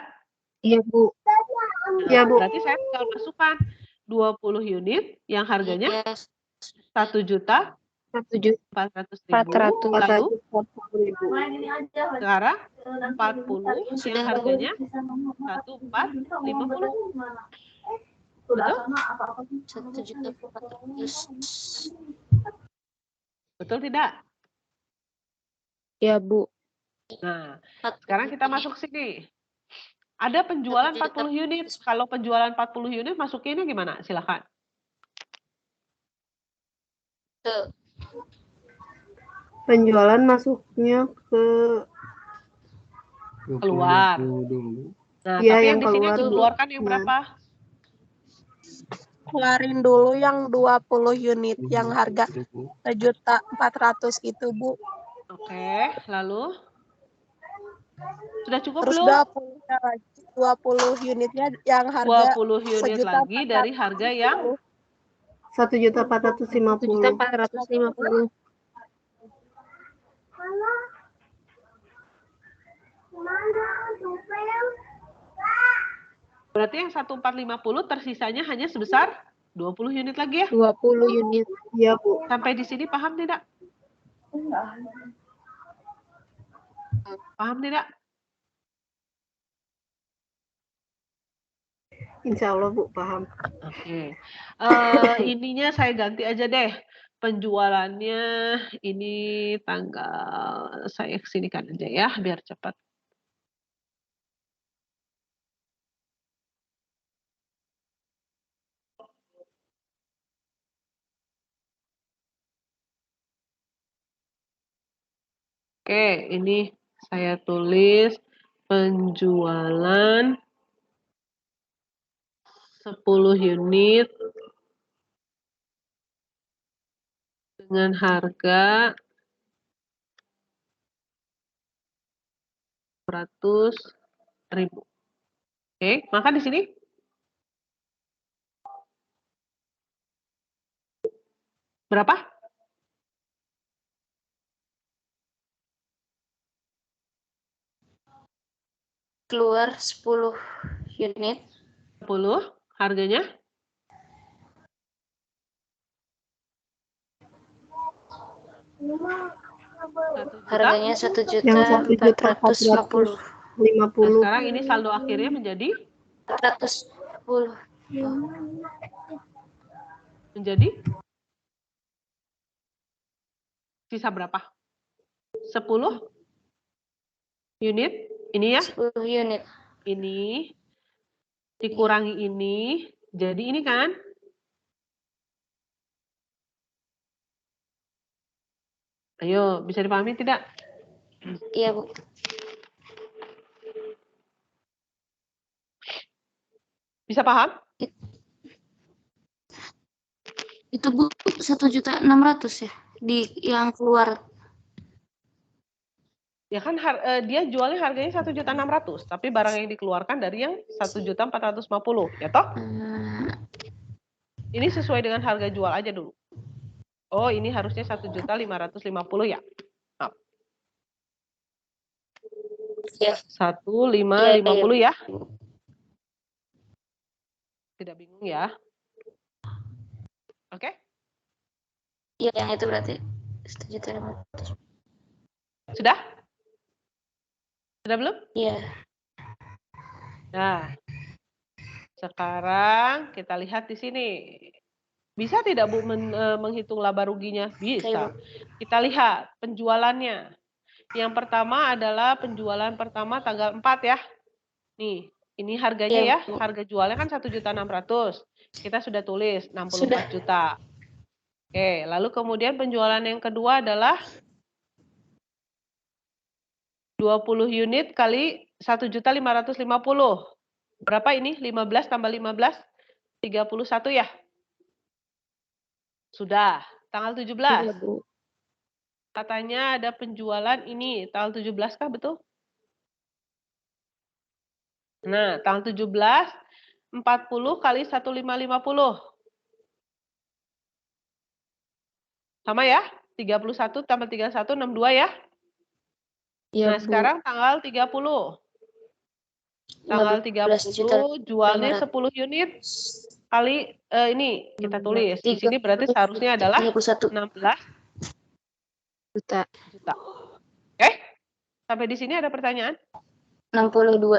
Iya, Bu. Nah, Iya, Bu. berarti saya tinggal masukkan 20 unit yang harganya 1.400.000. Lalu sekarang 40 yang harganya 1.450. Betul? 1.400.000. Betul tidak? Ya, Bu. Nah, sekarang kita masuk sini. Ada penjualan 40 unit. Kalau penjualan 40 unit masukinnya gimana? Silakan. Penjualan masuknya ke keluar. Nah, ya, tapi yang yang di sini keluar, dikeluarkan yang berapa? Keluarin dulu yang 20 unit yang harga 1.400.000 itu, Bu. Oke, lalu sudah cukup Terus belum? 20 unitnya yang harga 20 unit lagi dari harga yang 1.450. 1.450. berarti yang 1.450 tersisanya hanya sebesar 20 unit lagi ya? 20 unit. Iya, Bu. Sampai di sini paham tidak? Paham tidak? Insya Allah, Bu, paham. Oke. Ininya saya ganti aja deh. Penjualannya ini tanggal saya kesinikan aja ya biar cepat. Oke, ini saya tulis penjualan 10 unit dengan harga 100.000. Oke, maka di sini berapa? Keluar 10 unit. 10 harganya? Harganya 1.450.000. Yang 1.450.000. Nah, sekarang ini saldo akhirnya menjadi 410. menjadi sisa berapa? 10 unit ini ya. 10 unit. Ini dikurangi ini, jadi ini kan? Ayo, bisa dipahami tidak? Iya, Bu. Bisa paham? Itu Bu 1.600.000 ya di yang keluar. Ya kan dia jualnya harganya 1.600.000, tapi barang yang dikeluarkan dari yang 1.450.000, ya toh? Ini sesuai dengan harga jual aja dulu. Oh, ini harusnya 1.550.000 ya. Maaf. Ya. 1.550 ya. Tidak bingung ya. Oke? Iya, yang itu berarti 1.500.000. Sudah? Sudah belum? Iya. Nah, sekarang kita lihat di sini. Bisa tidak Bu menghitung laba ruginya? Bisa. Kita lihat penjualannya. Yang pertama adalah penjualan pertama tanggal 4 ya. Nih, ini harganya ya. Harga jualnya kan 1.600.000. Kita sudah tulis 64 juta. Oke, lalu kemudian penjualan yang kedua adalah 20 unit kali 1.550.000. Berapa ini? 15 tambah 15, 31 ya? Sudah. Tanggal 17. Iya, Bu. Katanya ada penjualan ini. Tanggal 17 kah betul? Nah, tanggal 17, 40 kali 1.550. Sama ya? 31 tambah 31, 62 ya? Iya, Nah, Bu. sekarang tanggal 30. Tanggal 30 jualnya 10 unit kali ini kita tulis. Di sini berarti seharusnya adalah 16 juta. Oke? Sampai di sini ada pertanyaan? 62.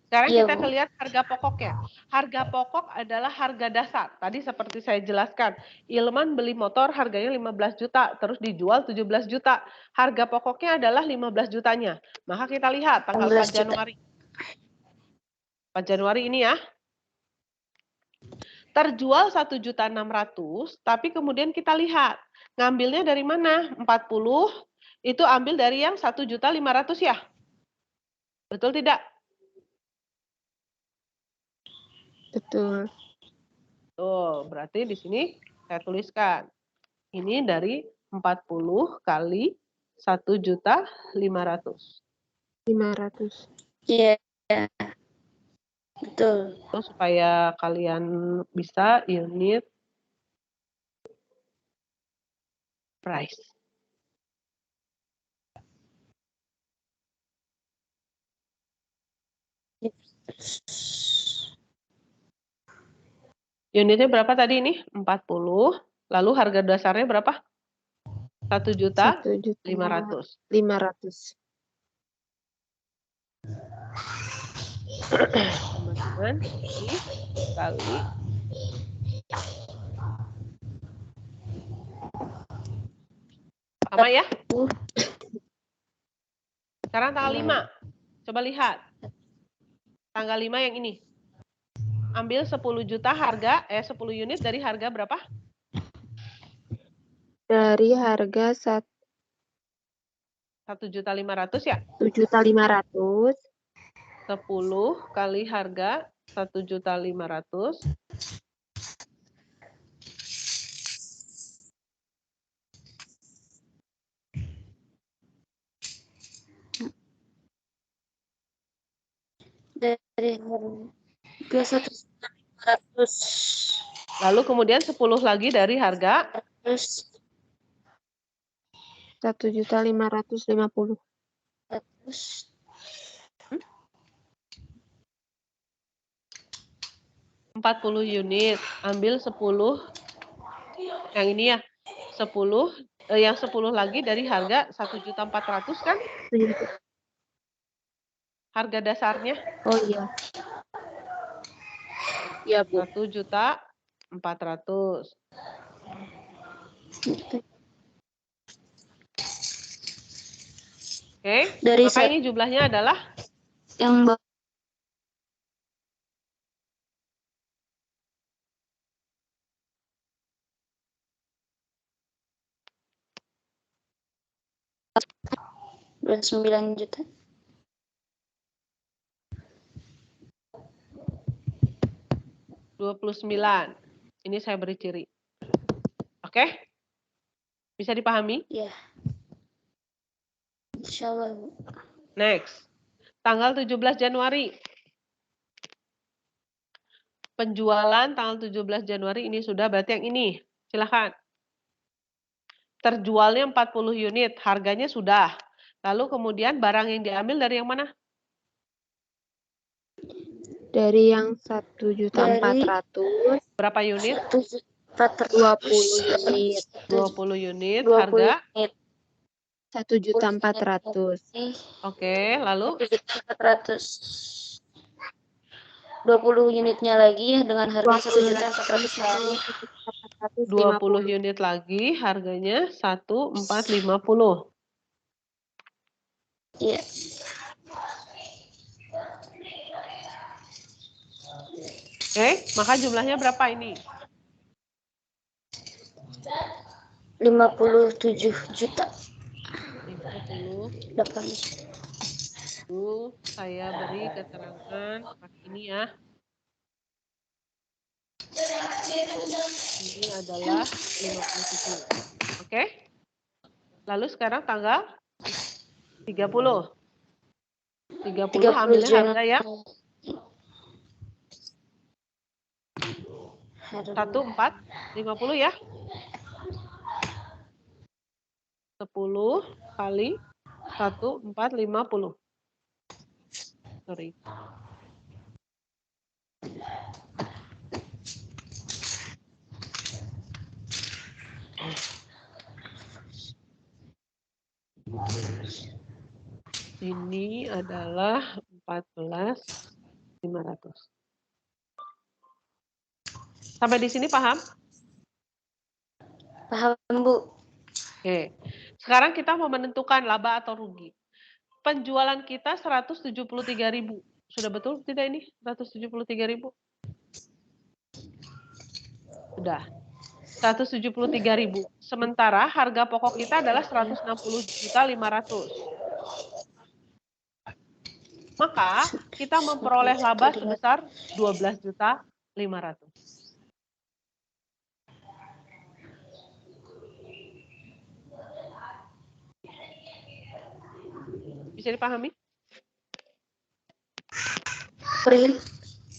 Sekarang Iya, kita Bu. lihat harga pokoknya. Harga pokok adalah harga dasar. Tadi seperti saya jelaskan, Ilman beli motor harganya 15 juta, terus dijual 17 juta. Harga pokoknya adalah 15 jutanya. Maka kita lihat tanggal 4 Januari. 4 Januari ini ya. Terjual 1.600.000, tapi kemudian kita lihat ngambilnya dari mana? 40 itu ambil dari yang 1.500.000 ya. Betul tidak? Betul. Tuh, berarti di sini saya tuliskan. Ini dari 40 kali 1.500.000. 500. Iya. Betul. Itu supaya kalian bisa unit price. Unitnya berapa tadi ini? 40. Lalu harga dasarnya berapa? 1.500.000. 500. Teman-teman, ini kali sama ya? Sekarang tanggal 5. Coba lihat. Tanggal 5 yang ini. Ambil 10 juta harga, 10 unit dari harga berapa? Dari harga 1.500.000 ya? 1.500.000. 10 kali harga 1.500.000. Dari harga 1.500. Lalu kemudian 10 lagi dari harga 1.550.000. 40 unit, ambil 10 Yang ini ya 10, yang 10 lagi dari harga 1.400.000 kan? Harga dasarnya. Oh iya. Ya, Bu. 1.400.000. Oke, Dari maka ini jumlahnya adalah yang $9 juta. 29. Ini saya beri ciri. Oke? Bisa dipahami? Ya. Insya Allah, Bu. Next. Tanggal 17 Januari. Penjualan tanggal 17 Januari ini sudah berarti yang ini. Silakan. Terjualnya 40 unit, harganya sudah. Lalu kemudian barang yang diambil dari yang mana? Dari yang 1.400.000. Berapa unit? 20 unit. 20 unit, 20 harga? unit. 1.400.000. Oke, lalu? 1.400.000. 20 unitnya lagi dengan harga 1.400.000. 20 unit lagi, harganya 1.450. Iya. Oke, maka jumlahnya berapa ini? 57 juta. 58. Saya beri keterangan pakai ini ya. Ini adalah 57. Oke. Lalu sekarang tanggal 30. 30 ambilnya harga yang 1.450 ya. 10 kali 1.450. Sorry. Ini adalah 14.500. Sampai di sini paham? Paham, Bu. Oke. Sekarang kita mau menentukan laba atau rugi. Penjualan kita 173.000. Sudah betul tidak ini? 173.000? Sudah. 173.000. Sementara harga pokok kita adalah 160.500.000. Maka kita memperoleh laba sebesar 12.500.000. Bisa dipahami?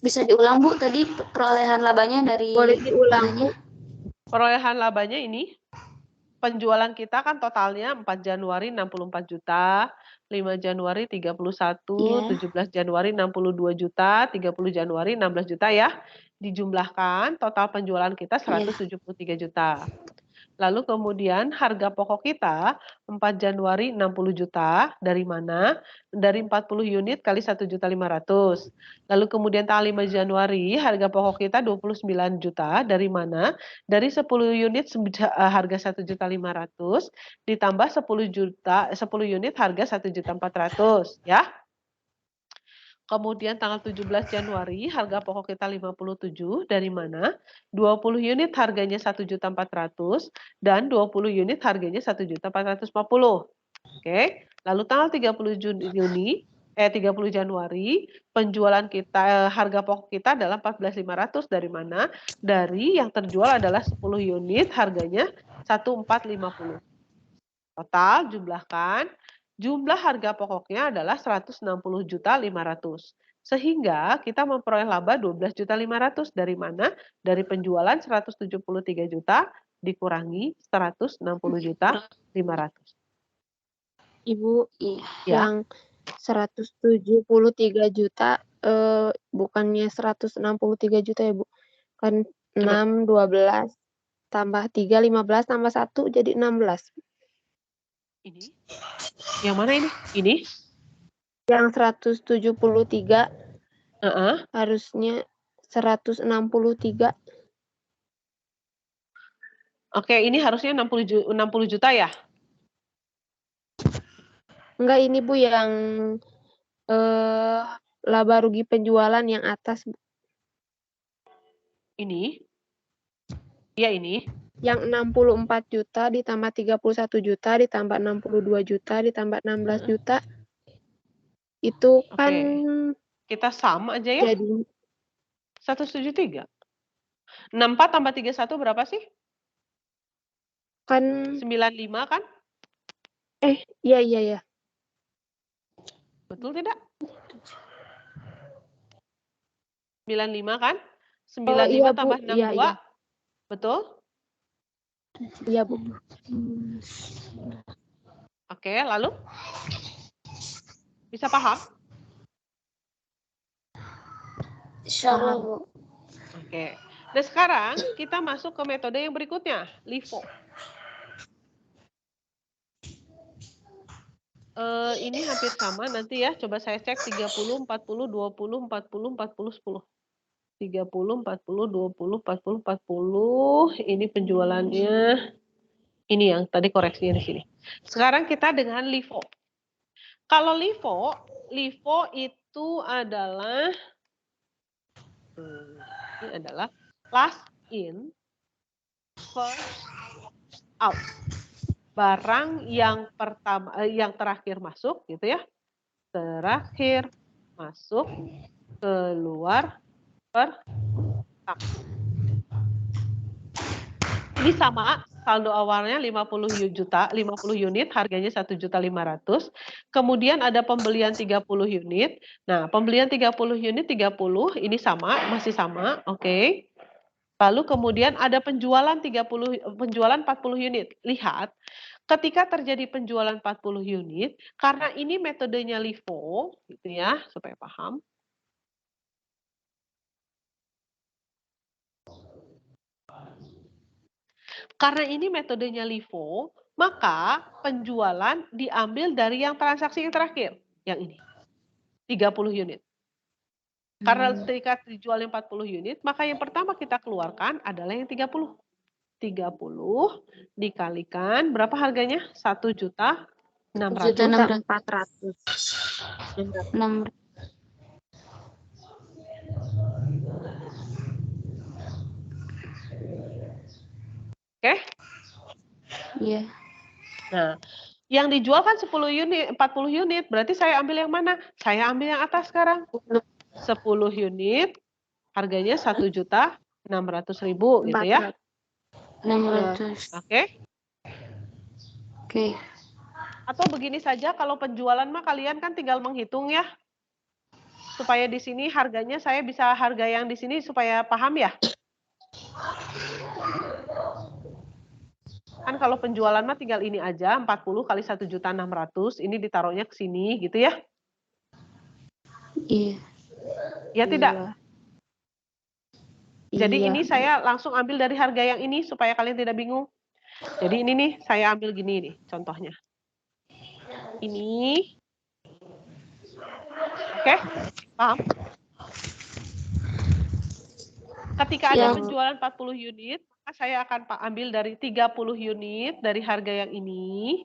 Bisa diulang, Bu, tadi perolehan labanya dari... Boleh diulang, Bu. Perolehan labanya ini, penjualan kita kan totalnya 4 Januari 64 juta, 5 Januari 31, 17 Januari 62 juta, 30 Januari 16 juta ya. Dijumlahkan total penjualan kita 173 juta. Lalu kemudian harga pokok kita 4 Januari 60 juta, dari mana? Dari 40 unit kali 1.500.000. Lalu kemudian tanggal 5 Januari harga pokok kita 29 juta, dari mana? Dari 10 unit harga 1.500.000 ditambah 10 unit harga 1.400.000 ya. Kemudian tanggal 17 Januari harga pokok kita 57, dari mana? 20 unit harganya 1.400.000 dan 20 unit harganya 1.450. Oke. Lalu tanggal 30 Januari penjualan kita harga pokok kita adalah 14.500, dari mana? Dari yang terjual adalah 10 unit harganya 1.450. Total jumlahkan. Jumlah harga pokoknya adalah 160.500.000. Sehingga kita memperoleh laba 12.500.000. Dari mana? Dari penjualan 173 juta dikurangi 160.500.000. Ibu, Ya. yang 173 juta bukannya 163 juta ya, Bu? Kan 6, 12, tambah 3, 15 tambah 1 jadi 16. Ini? Yang mana ini? Ini? Yang 173 harusnya 163. Oke, ini harusnya 60 juta ya? Enggak, ini Bu yang laba rugi penjualan yang atas, Bu. Ini? Iya ini. Yang 64 juta ditambah 31 juta ditambah 62 juta ditambah 16 juta. Itu kan kita sama aja ya? Jadi 173. 64 tambah 31 berapa sih? Kan 95 kan? Iya. Betul tidak? 95 kan? 95 iya, Bu. tambah 62. Iya. Betul? Iya, Bu. Oke, lalu? Bisa paham? Insyaallah, Bu. Oke. Nah, sekarang kita masuk ke metode yang berikutnya, LIFO. Ini hampir sama nanti ya. Coba saya cek 30, 40, 20, 40, 40, 10. 30, 40, 20, 40, 40. Ini penjualannya. Ini yang tadi koreksinya di sini. Sekarang kita dengan LIFO. Kalau LIFO itu adalah last in, first out. Barang yang pertama, yang terakhir masuk, gitu ya. Terakhir masuk, keluar pertama. Ini sama, saldo awalnya 50 unit, harganya 1.500.000. Kemudian ada pembelian 30 unit. Nah, pembelian 30 unit 30, ini sama, masih sama, oke. Lalu kemudian ada penjualan 40 unit. Lihat, ketika terjadi penjualan 40 unit, karena ini metodenya LIFO, gitu ya, supaya paham. Karena ini metodenya LIFO, maka penjualan diambil dari yang transaksi yang terakhir, yang ini, 30 unit. Karena ketika dijual 40 unit, maka yang pertama kita keluarkan adalah yang 30. 30 dikalikan berapa harganya? 1.600.000. 400. Oke? Iya. Nah, yang dijual kan 10 unit, 40 unit, berarti saya ambil yang mana? Saya ambil yang atas sekarang. 10 unit, harganya 1.600.000 gitu ya. 600. Oke? Oke. Atau begini saja, kalau penjualan mah kalian kan tinggal menghitung ya. Supaya di sini harganya saya bisa harga yang di sini supaya paham ya. Kan kalau penjualan mah tinggal ini aja, 40 kali 1.600.000, ini ditaruhnya ke sini gitu ya. Iya. Ya tidak? Jadi Iya. ini saya langsung ambil dari harga yang ini supaya kalian tidak bingung. Jadi ini nih, saya ambil gini nih contohnya. Ini. Oke? Paham? Ketika ada penjualan 40 unit, maka saya akan ambil dari 30 unit dari harga yang ini,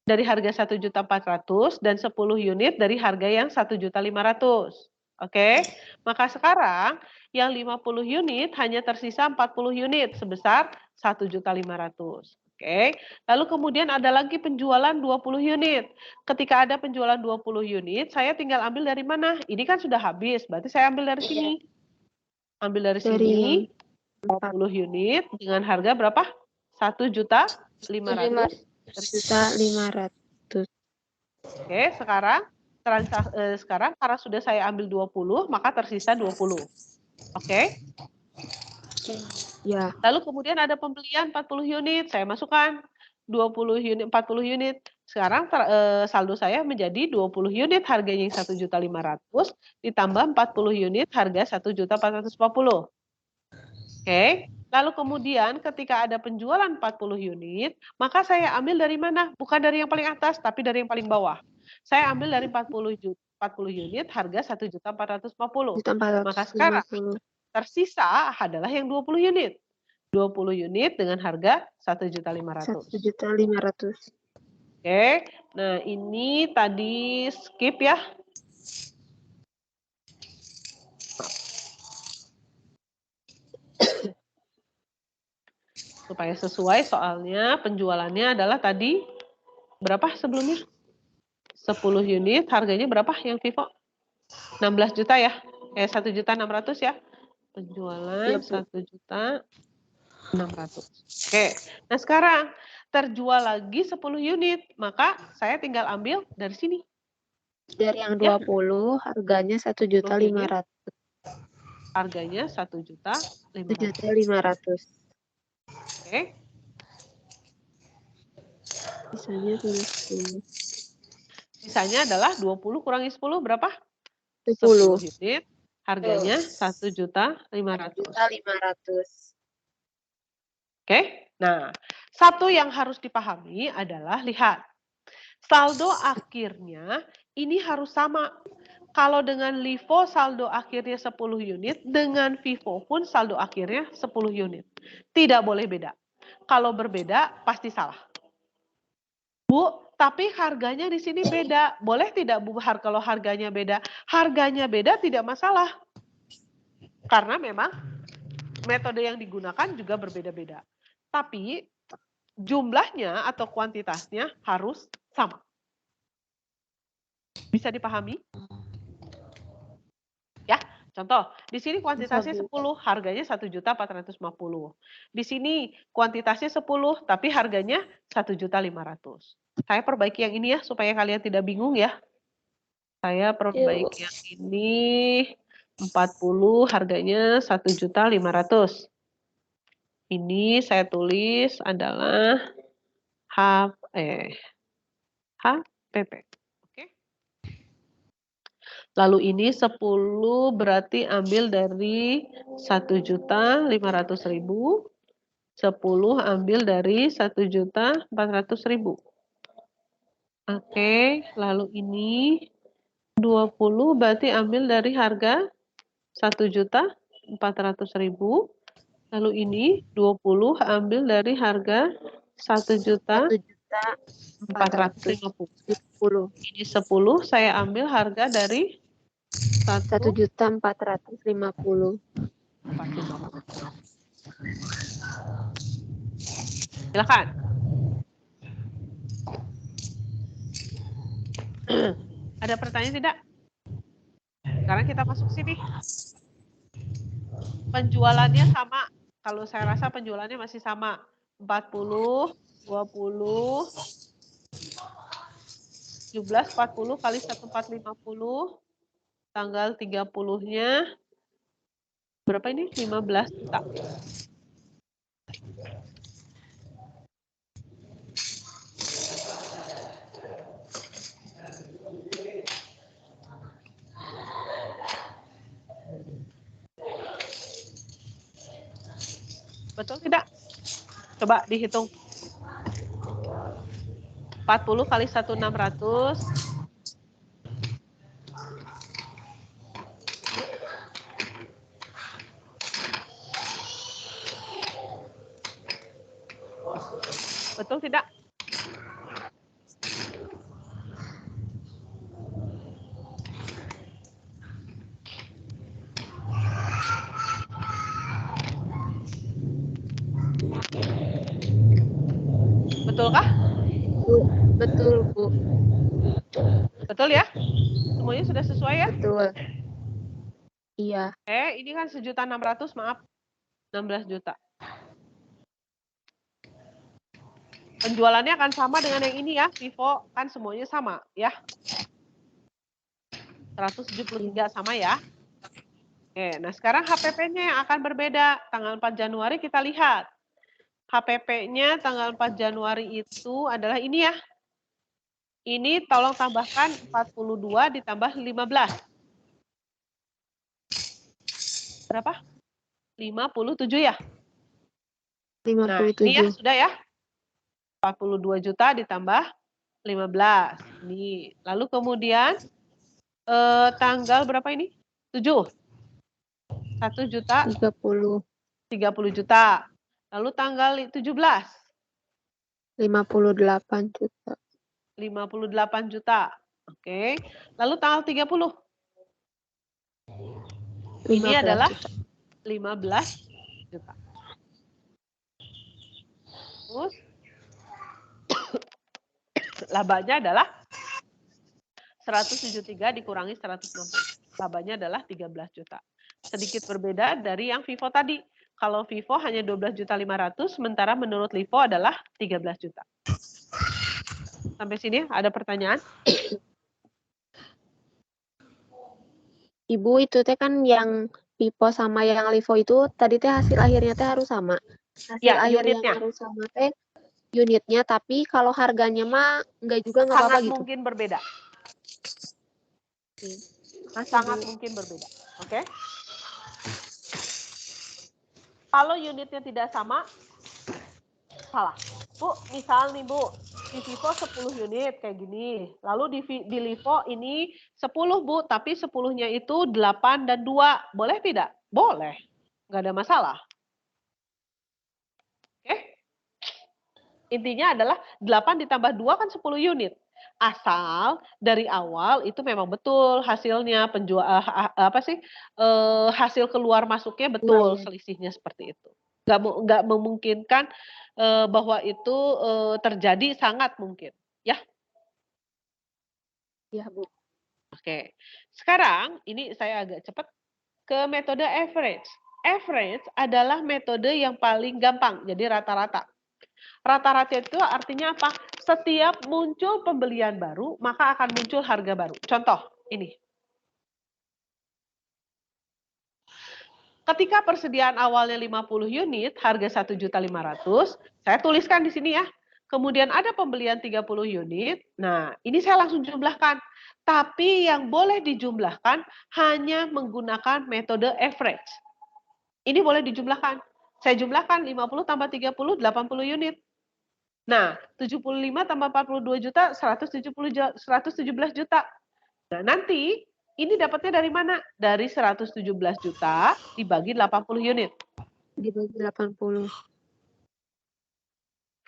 dari harga 1.400.000 dan 10 unit dari harga yang 1.500.000. Oke? Maka sekarang yang 50 unit hanya tersisa 40 unit sebesar 1.500.000. Oke? Lalu kemudian ada lagi penjualan 20 unit. Ketika ada penjualan 20 unit, saya tinggal ambil dari mana? Ini kan sudah habis, berarti saya ambil dari sini. Ambil dari sini 20 unit dengan harga berapa? 1.500.000. Oke, sekarang karena sudah saya ambil 20, maka tersisa 20. Oke? Ya. Lalu kemudian ada pembelian 40 unit, saya masukkan 20 unit, 40 unit. Sekarang saldo saya menjadi 20 unit harganya 1.500.000 ditambah 40 unit harga 1.440.000. Oke? Lalu kemudian ketika ada penjualan 40 unit, maka saya ambil dari mana? Bukan dari yang paling atas, tapi dari yang paling bawah. Saya ambil dari 40 unit, harga 1.450.000. Maka sekarang tersisa adalah yang 20 unit. 20 unit dengan harga 1.500.000. 1.500.000. Oke, nah ini tadi skip ya. Supaya sesuai soalnya penjualannya adalah tadi berapa sebelumnya? 10 unit, harganya berapa yang Vivo? 16 juta ya? 1.600.000 ya? Penjualan 1.600.000. Oke, nah sekarang terjual lagi 10 unit, maka saya tinggal ambil dari sini. Dari yang 20 harganya 1.500.000. Harganya 1.500.000. 1.500.000. Oke. Sisanya 10. Sisanya adalah 20 kurangi 10 berapa? 10 unit. Harganya 1.500.000. Oke. Nah, satu yang harus dipahami adalah lihat. Saldo akhirnya ini harus sama. Kalau dengan Livo saldo akhirnya 10 unit, dengan Vivo pun saldo akhirnya 10 unit. Tidak boleh beda. Kalau berbeda, pasti salah. Bu, tapi harganya di sini beda. Boleh tidak Bu, kalau harganya beda? Harganya beda tidak masalah. Karena memang metode yang digunakan juga berbeda-beda. Tapi jumlahnya atau kuantitasnya harus sama. Bisa dipahami? Ya, contoh, di sini kuantitasnya 10, harganya 1.450.000. Di sini kuantitasnya 10, tapi harganya 1.500.000. Saya perbaiki yang ini ya, supaya kalian tidak bingung ya. Saya perbaiki yang ini, 40, harganya 1.500.000. Ini saya tulis adalah HPP. Lalu ini 10 berarti ambil dari 1.500.000. 10 ambil dari 1.400.000. Oke, lalu ini 20 berarti ambil dari harga 1.400.000. Lalu ini 20 ambil dari harga 1.450.000. Ini 10 saya ambil harga dari 1.450.000. Silakan. Ada pertanyaan tidak? Sekarang kita masuk sini. Penjualannya sama. Kalau saya rasa penjualannya masih sama. 40, 20, 17, 40 kali 1.450. Tanggal 30-nya berapa ini? 15 juta. Betul tidak? Coba dihitung. 40 kali 1.600. Betul tidak? Betulkah? Betul, Bu. Betul ya? Semuanya sudah sesuai ya? Betul. Iya. Ini kan 1.600.000, maaf. 16 juta. Penjualannya akan sama dengan yang ini ya, Vivo kan semuanya sama ya. 173 sama ya. Oke, nah sekarang HPP-nya yang akan berbeda. Tanggal 4 Januari kita lihat. HPP-nya tanggal 4 Januari itu adalah ini ya. Ini tolong tambahkan 42 ditambah 15. Berapa? 57 ya? Nah, ini ya 57. sudah ya. 42 juta ditambah 15. Ini. Lalu kemudian tanggal berapa ini? 7. 1 juta 30. 30 juta. Lalu tanggal 17. 58 juta. 58 juta. Oke. Lalu tanggal 30. Ini 15 adalah juta. 15 juta. Terus labanya adalah 173 dikurangi 160. Labanya adalah 13 juta. Sedikit berbeda dari yang Vivo tadi. Kalau Vivo hanya 12.500.000, sementara menurut Livo adalah 13 juta. Sampai sini ada pertanyaan? Ibu, itu teh kan yang Vivo sama yang Livo itu tadi teh hasil akhirnya teh harus sama. Hasil Ya, akhir yang unitnya. harus sama teh unitnya, tapi kalau harganya mah enggak juga nggak apa-apa Sangat gitu. mungkin berbeda. Sangat mungkin berbeda. Oke? Kalau unitnya tidak sama, salah. Bu, misal nih Bu, di Vivo 10 unit kayak gini. Lalu di Livo ini 10 Bu, tapi 10-nya itu 8 dan 2. Boleh tidak? Boleh. Nggak ada masalah. Oke? Intinya adalah 8 ditambah 2 kan 10 unit. Asal dari awal itu memang betul hasilnya hasil keluar masuknya betul, selisihnya seperti itu. Nggak memungkinkan bahwa itu terjadi, sangat mungkin, ya. Ya, Bu. Oke. Sekarang ini saya agak cepat ke metode average. Average adalah metode yang paling gampang, jadi rata-rata. Rata-rata itu artinya apa? Setiap muncul pembelian baru, maka akan muncul harga baru. Contoh, ini. Ketika persediaan awalnya 50 unit, harga 1.500.000, saya tuliskan di sini ya. Kemudian ada pembelian 30 unit. Nah, ini saya langsung jumlahkan. Tapi yang boleh dijumlahkan hanya menggunakan metode average. Ini boleh dijumlahkan. Saya jumlahkan 50 tambah 30, 80 unit. Nah, 75 tambah 42 juta, 117 juta. Nah, nanti ini dapatnya dari mana? Dari 117 juta dibagi 80 unit. Dibagi 80.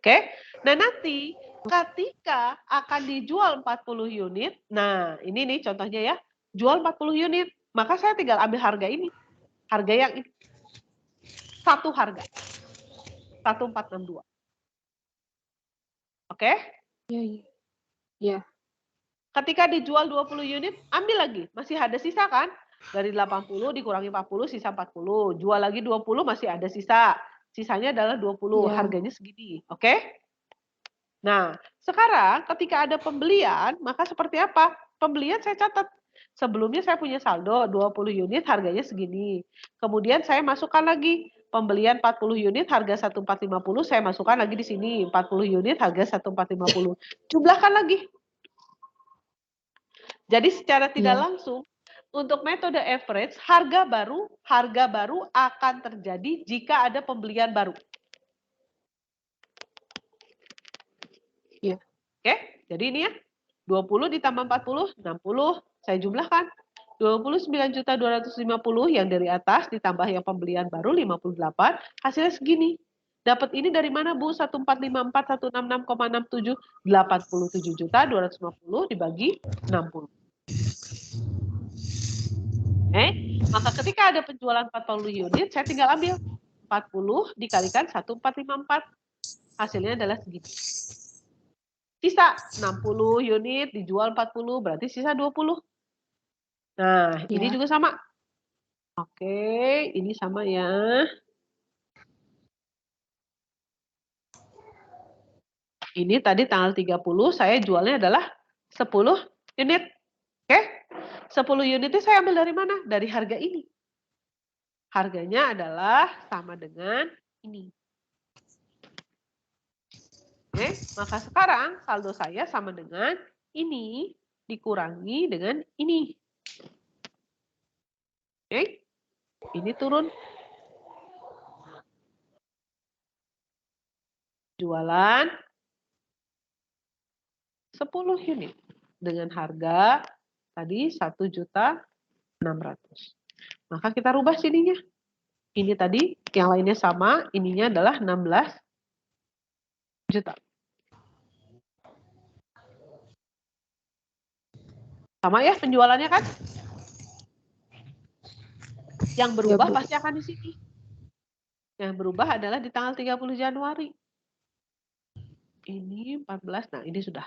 Oke. Nah, nanti ketika akan dijual 40 unit, nah ini nih contohnya ya, jual 40 unit, maka saya tinggal ambil harga ini. Harga yang ini. Satu harga. 1462. Oke? Iya. Ya. Ketika dijual 20 unit, ambil lagi. Masih ada sisa kan? Dari 80 dikurangi 40, sisa 40. Jual lagi 20, masih ada sisa. Sisanya adalah 20. Ya. Harganya segini. Oke? Nah, sekarang ketika ada pembelian, maka seperti apa? Pembelian saya catat. Sebelumnya saya punya saldo 20 unit, harganya segini. Kemudian saya masukkan lagi. Pembelian 40 unit, harga 1.450, saya masukkan lagi di sini. 40 unit, harga 1.450. Jumlahkan lagi. Jadi secara tidak langsung, untuk metode average, harga baru akan terjadi jika ada pembelian baru. Ya. Oke, jadi ini ya, 20 ditambah 40, 60, saya jumlahkan. 29.250 yang dari atas ditambah yang pembelian baru 58, hasilnya segini. Dapat ini dari mana Bu? 1454, 166,67, 87.250 dibagi 60. Maka ketika ada penjualan 40 unit, saya tinggal ambil 40 dikalikan 1454. Hasilnya adalah segini. Sisa 60 unit dijual 40, berarti sisa 20. Nah, ini juga sama. Oke, ini sama ya. Ini tadi tanggal 30, saya jualnya adalah 10 unit. Oke? 10 unit itu saya ambil dari mana? Dari harga ini. Harganya adalah sama dengan ini. Oke, maka sekarang saldo saya sama dengan ini dikurangi dengan ini. Oke, ini turun. penjualan 10 unit dengan harga tadi 1.600.000. Maka kita rubah sininya. Ini tadi yang lainnya sama, ininya adalah 16 juta. Sama ya penjualannya kan? Yang berubah Bu. pasti akan di sini. Yang berubah adalah di tanggal 30 Januari. Ini 14, nah ini sudah.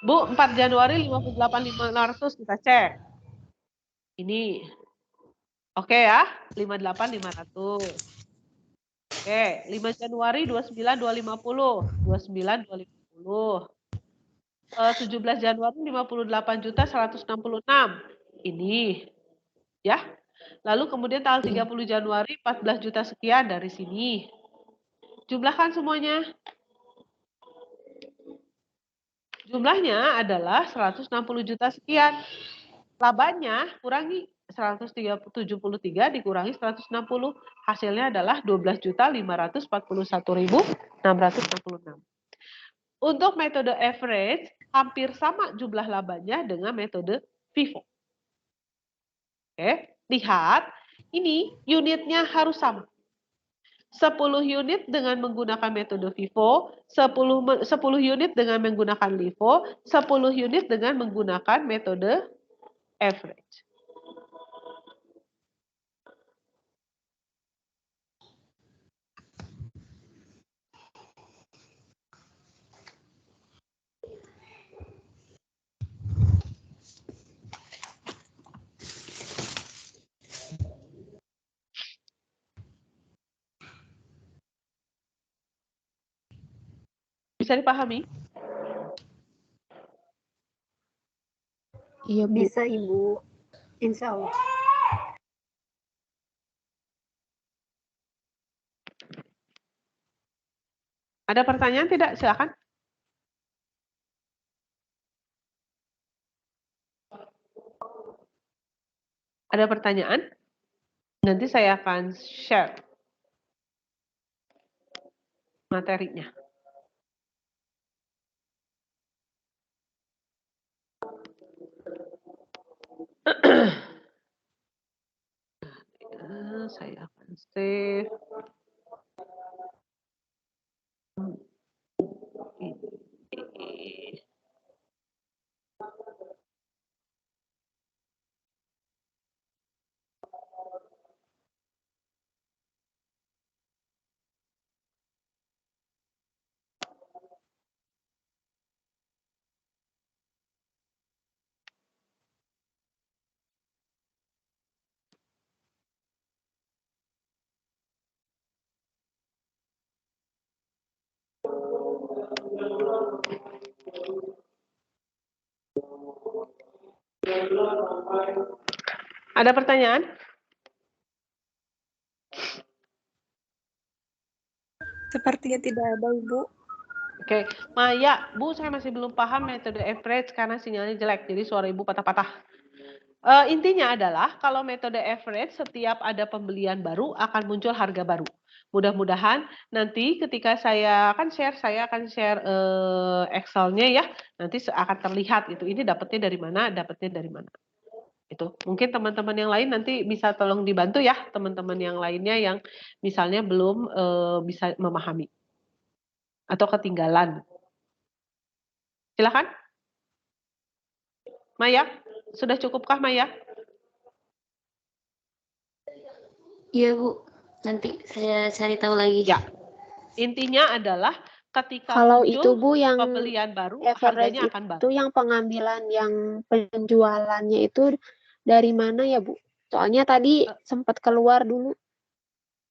Bu, 4 Januari 58.500 kita cek. Ini. Oke ya, 58.500. Oke, 5 Januari 29.250. 29.250. 17 Januari 58.166. Ini. Ya. Lalu kemudian tanggal 30 Januari 14 juta sekian dari sini. Jumlahkan semuanya. Jumlahnya adalah 160 juta sekian. Labanya kurangi 173 dikurangi 160. Hasilnya adalah 12.541.666. Untuk metode average, hampir sama jumlah labanya dengan metode FIFO. Oke, lihat. Ini unitnya harus sama. 10 unit dengan menggunakan metode FIFO, 10 unit dengan menggunakan LIFO, 10 unit dengan menggunakan metode average. Bisa dipahami? Iya, bisa Ibu. Insya Allah. Ada pertanyaan tidak? Silakan. Ada pertanyaan? Nanti saya akan share materinya. Saya akan save. Ini. Ada pertanyaan? Sepertinya tidak ada, Ibu. Oke, Maya, Bu, saya masih belum paham metode average karena sinyalnya jelek, jadi suara Ibu patah-patah. Intinya adalah kalau metode average setiap ada pembelian baru akan muncul harga baru. Mudah-mudahan nanti ketika saya akan share Excel-nya ya, nanti akan terlihat itu. Ini dapatnya dari mana, Itu. Mungkin teman-teman yang lain nanti bisa tolong dibantu ya, teman-teman yang lainnya yang misalnya belum bisa memahami atau ketinggalan. Silakan. Maya, sudah cukupkah Maya? Iya Bu, nanti saya cari tahu lagi. Ya, intinya adalah ketika Kalau muncul itu Bu yang pembelian baru, average harganya akan baru. itu yang pengambilan yang penjualannya itu dari mana ya Bu? Soalnya tadi sempat keluar dulu.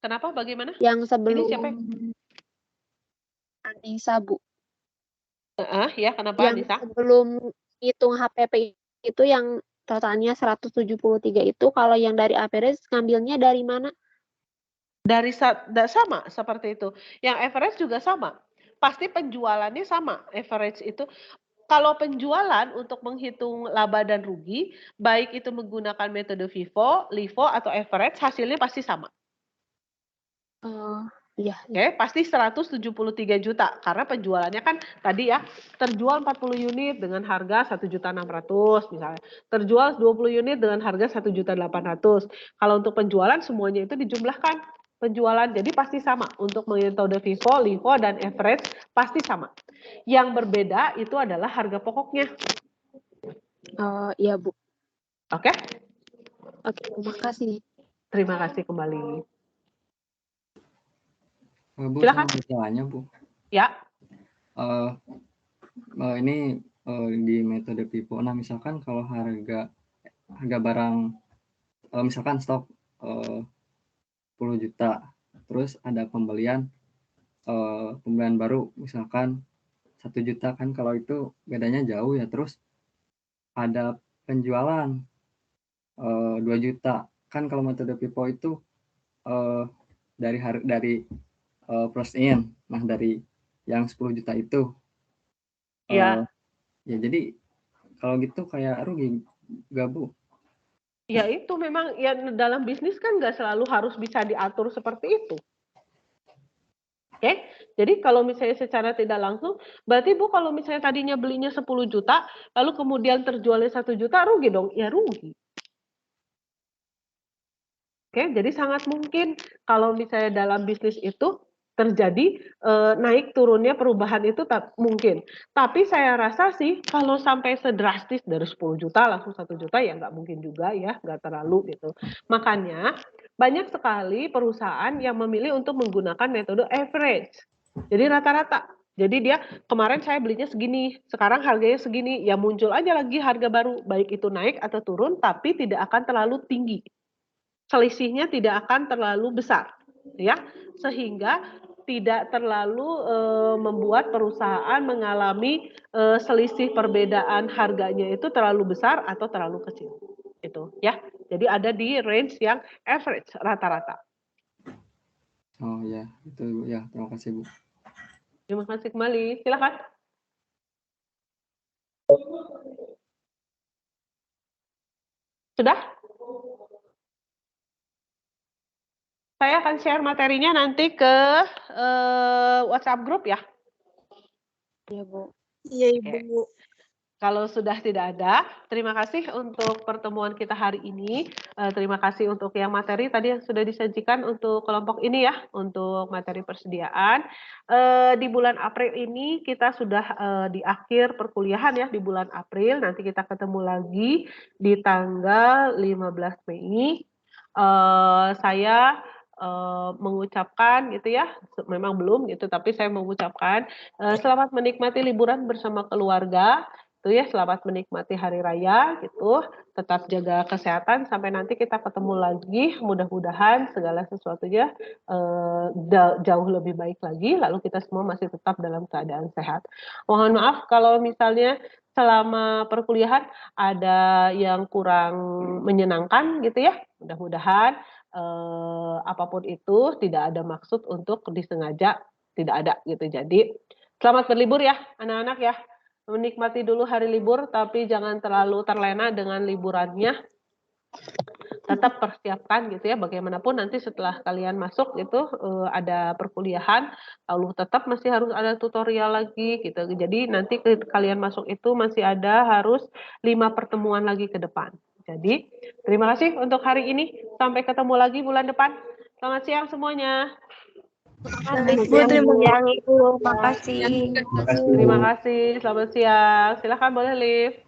Kenapa? Bagaimana? Yang sebelum Ini siapa? Anissa Bu. Ya, kenapa Yang Anissa? sebelum hitung HPP itu yang totalnya 173 itu, kalau yang dari average ngambilnya dari mana? Dari sama seperti itu. Yang average juga sama. Pasti penjualannya sama. Average itu kalau penjualan untuk menghitung laba dan rugi, baik itu menggunakan metode FIFO, LIFO, atau average, hasilnya pasti sama. Iya. Oke, pasti 173 juta karena penjualannya kan tadi ya terjual 40 unit dengan harga 1.600.000 misalnya. Terjual 20 unit dengan harga 1.800.000. Kalau untuk penjualan semuanya itu dijumlahkan penjualan. Jadi pasti sama untuk metode FIFO, LIFO, dan average pasti sama. Yang berbeda itu adalah harga pokoknya. Iya, Bu. Oke? Oke, terima kasih. Terima kasih kembali. Bu, Silakan. saya mau tanya, Bu. Ya. Ini di metode FIFO. Nah, misalkan kalau harga barang, misalkan stok 10 juta, terus ada pembelian baru, misalkan 1 juta kan, kalau itu bedanya jauh ya. Terus ada penjualan 2 juta kan, kalau metode FIFO itu dari plus in. Nah, dari yang 10 juta itu ya jadi kalau gitu kayak rugi nggak, Bu? Ya itu memang ya dalam bisnis kan nggak selalu harus bisa diatur seperti itu. Oke, jadi kalau misalnya secara tidak langsung, berarti Bu kalau misalnya tadinya belinya 10 juta, lalu kemudian terjualnya 1 juta, rugi dong? Ya rugi. Oke, jadi sangat mungkin kalau misalnya dalam bisnis itu terjadi naik turunnya perubahan itu tak mungkin. Tapi saya rasa sih kalau sampai sedrastis dari 10 juta langsung 1 juta ya nggak mungkin juga ya, nggak terlalu gitu. Makanya banyak sekali perusahaan yang memilih untuk menggunakan metode average. Jadi rata-rata. Jadi dia kemarin saya belinya segini, sekarang harganya segini, ya muncul aja lagi harga baru, baik itu naik atau turun, tapi tidak akan terlalu tinggi. Selisihnya tidak akan terlalu besar, ya, sehingga tidak terlalu membuat perusahaan mengalami selisih perbedaan harganya itu terlalu besar atau terlalu kecil, itu, ya. Jadi ada di range yang average rata-rata. Oh ya, itu ya. Terima kasih, Bu. Terima kasih kembali. Silakan. Sudah? Saya akan share materinya nanti ke WhatsApp group ya. Iya, Bu. Iya, Ibu. Kalau sudah tidak ada, terima kasih untuk pertemuan kita hari ini. Terima kasih untuk yang materi tadi yang sudah disajikan untuk kelompok ini ya, untuk materi persediaan. Di bulan April ini kita sudah di akhir perkuliahan ya, di bulan April. Nanti kita ketemu lagi di tanggal 15 Mei. Saya mengucapkan gitu ya, memang belum gitu, tapi saya mengucapkan selamat menikmati liburan bersama keluarga. Itu ya, selamat menikmati hari raya gitu, tetap jaga kesehatan sampai nanti kita ketemu lagi, mudah-mudahan segala sesuatunya jauh lebih baik lagi, lalu kita semua masih tetap dalam keadaan sehat. Mohon maaf kalau misalnya selama perkuliahan ada yang kurang menyenangkan gitu ya, mudah-mudahan apapun itu tidak ada maksud untuk disengaja, tidak ada gitu. Jadi selamat berlibur ya anak-anak ya. Menikmati dulu hari libur, tapi jangan terlalu terlena dengan liburannya. Tetap persiapkan gitu ya, bagaimanapun nanti setelah kalian masuk itu ada perkuliahan, lalu tetap masih harus ada tutorial lagi gitu. Jadi nanti kalian masuk itu masih ada harus 5 pertemuan lagi ke depan. Jadi terima kasih untuk hari ini. Sampai ketemu lagi bulan depan. Selamat siang semuanya. Terima kasih. Terima kasih. Selamat siang. Silakan boleh live.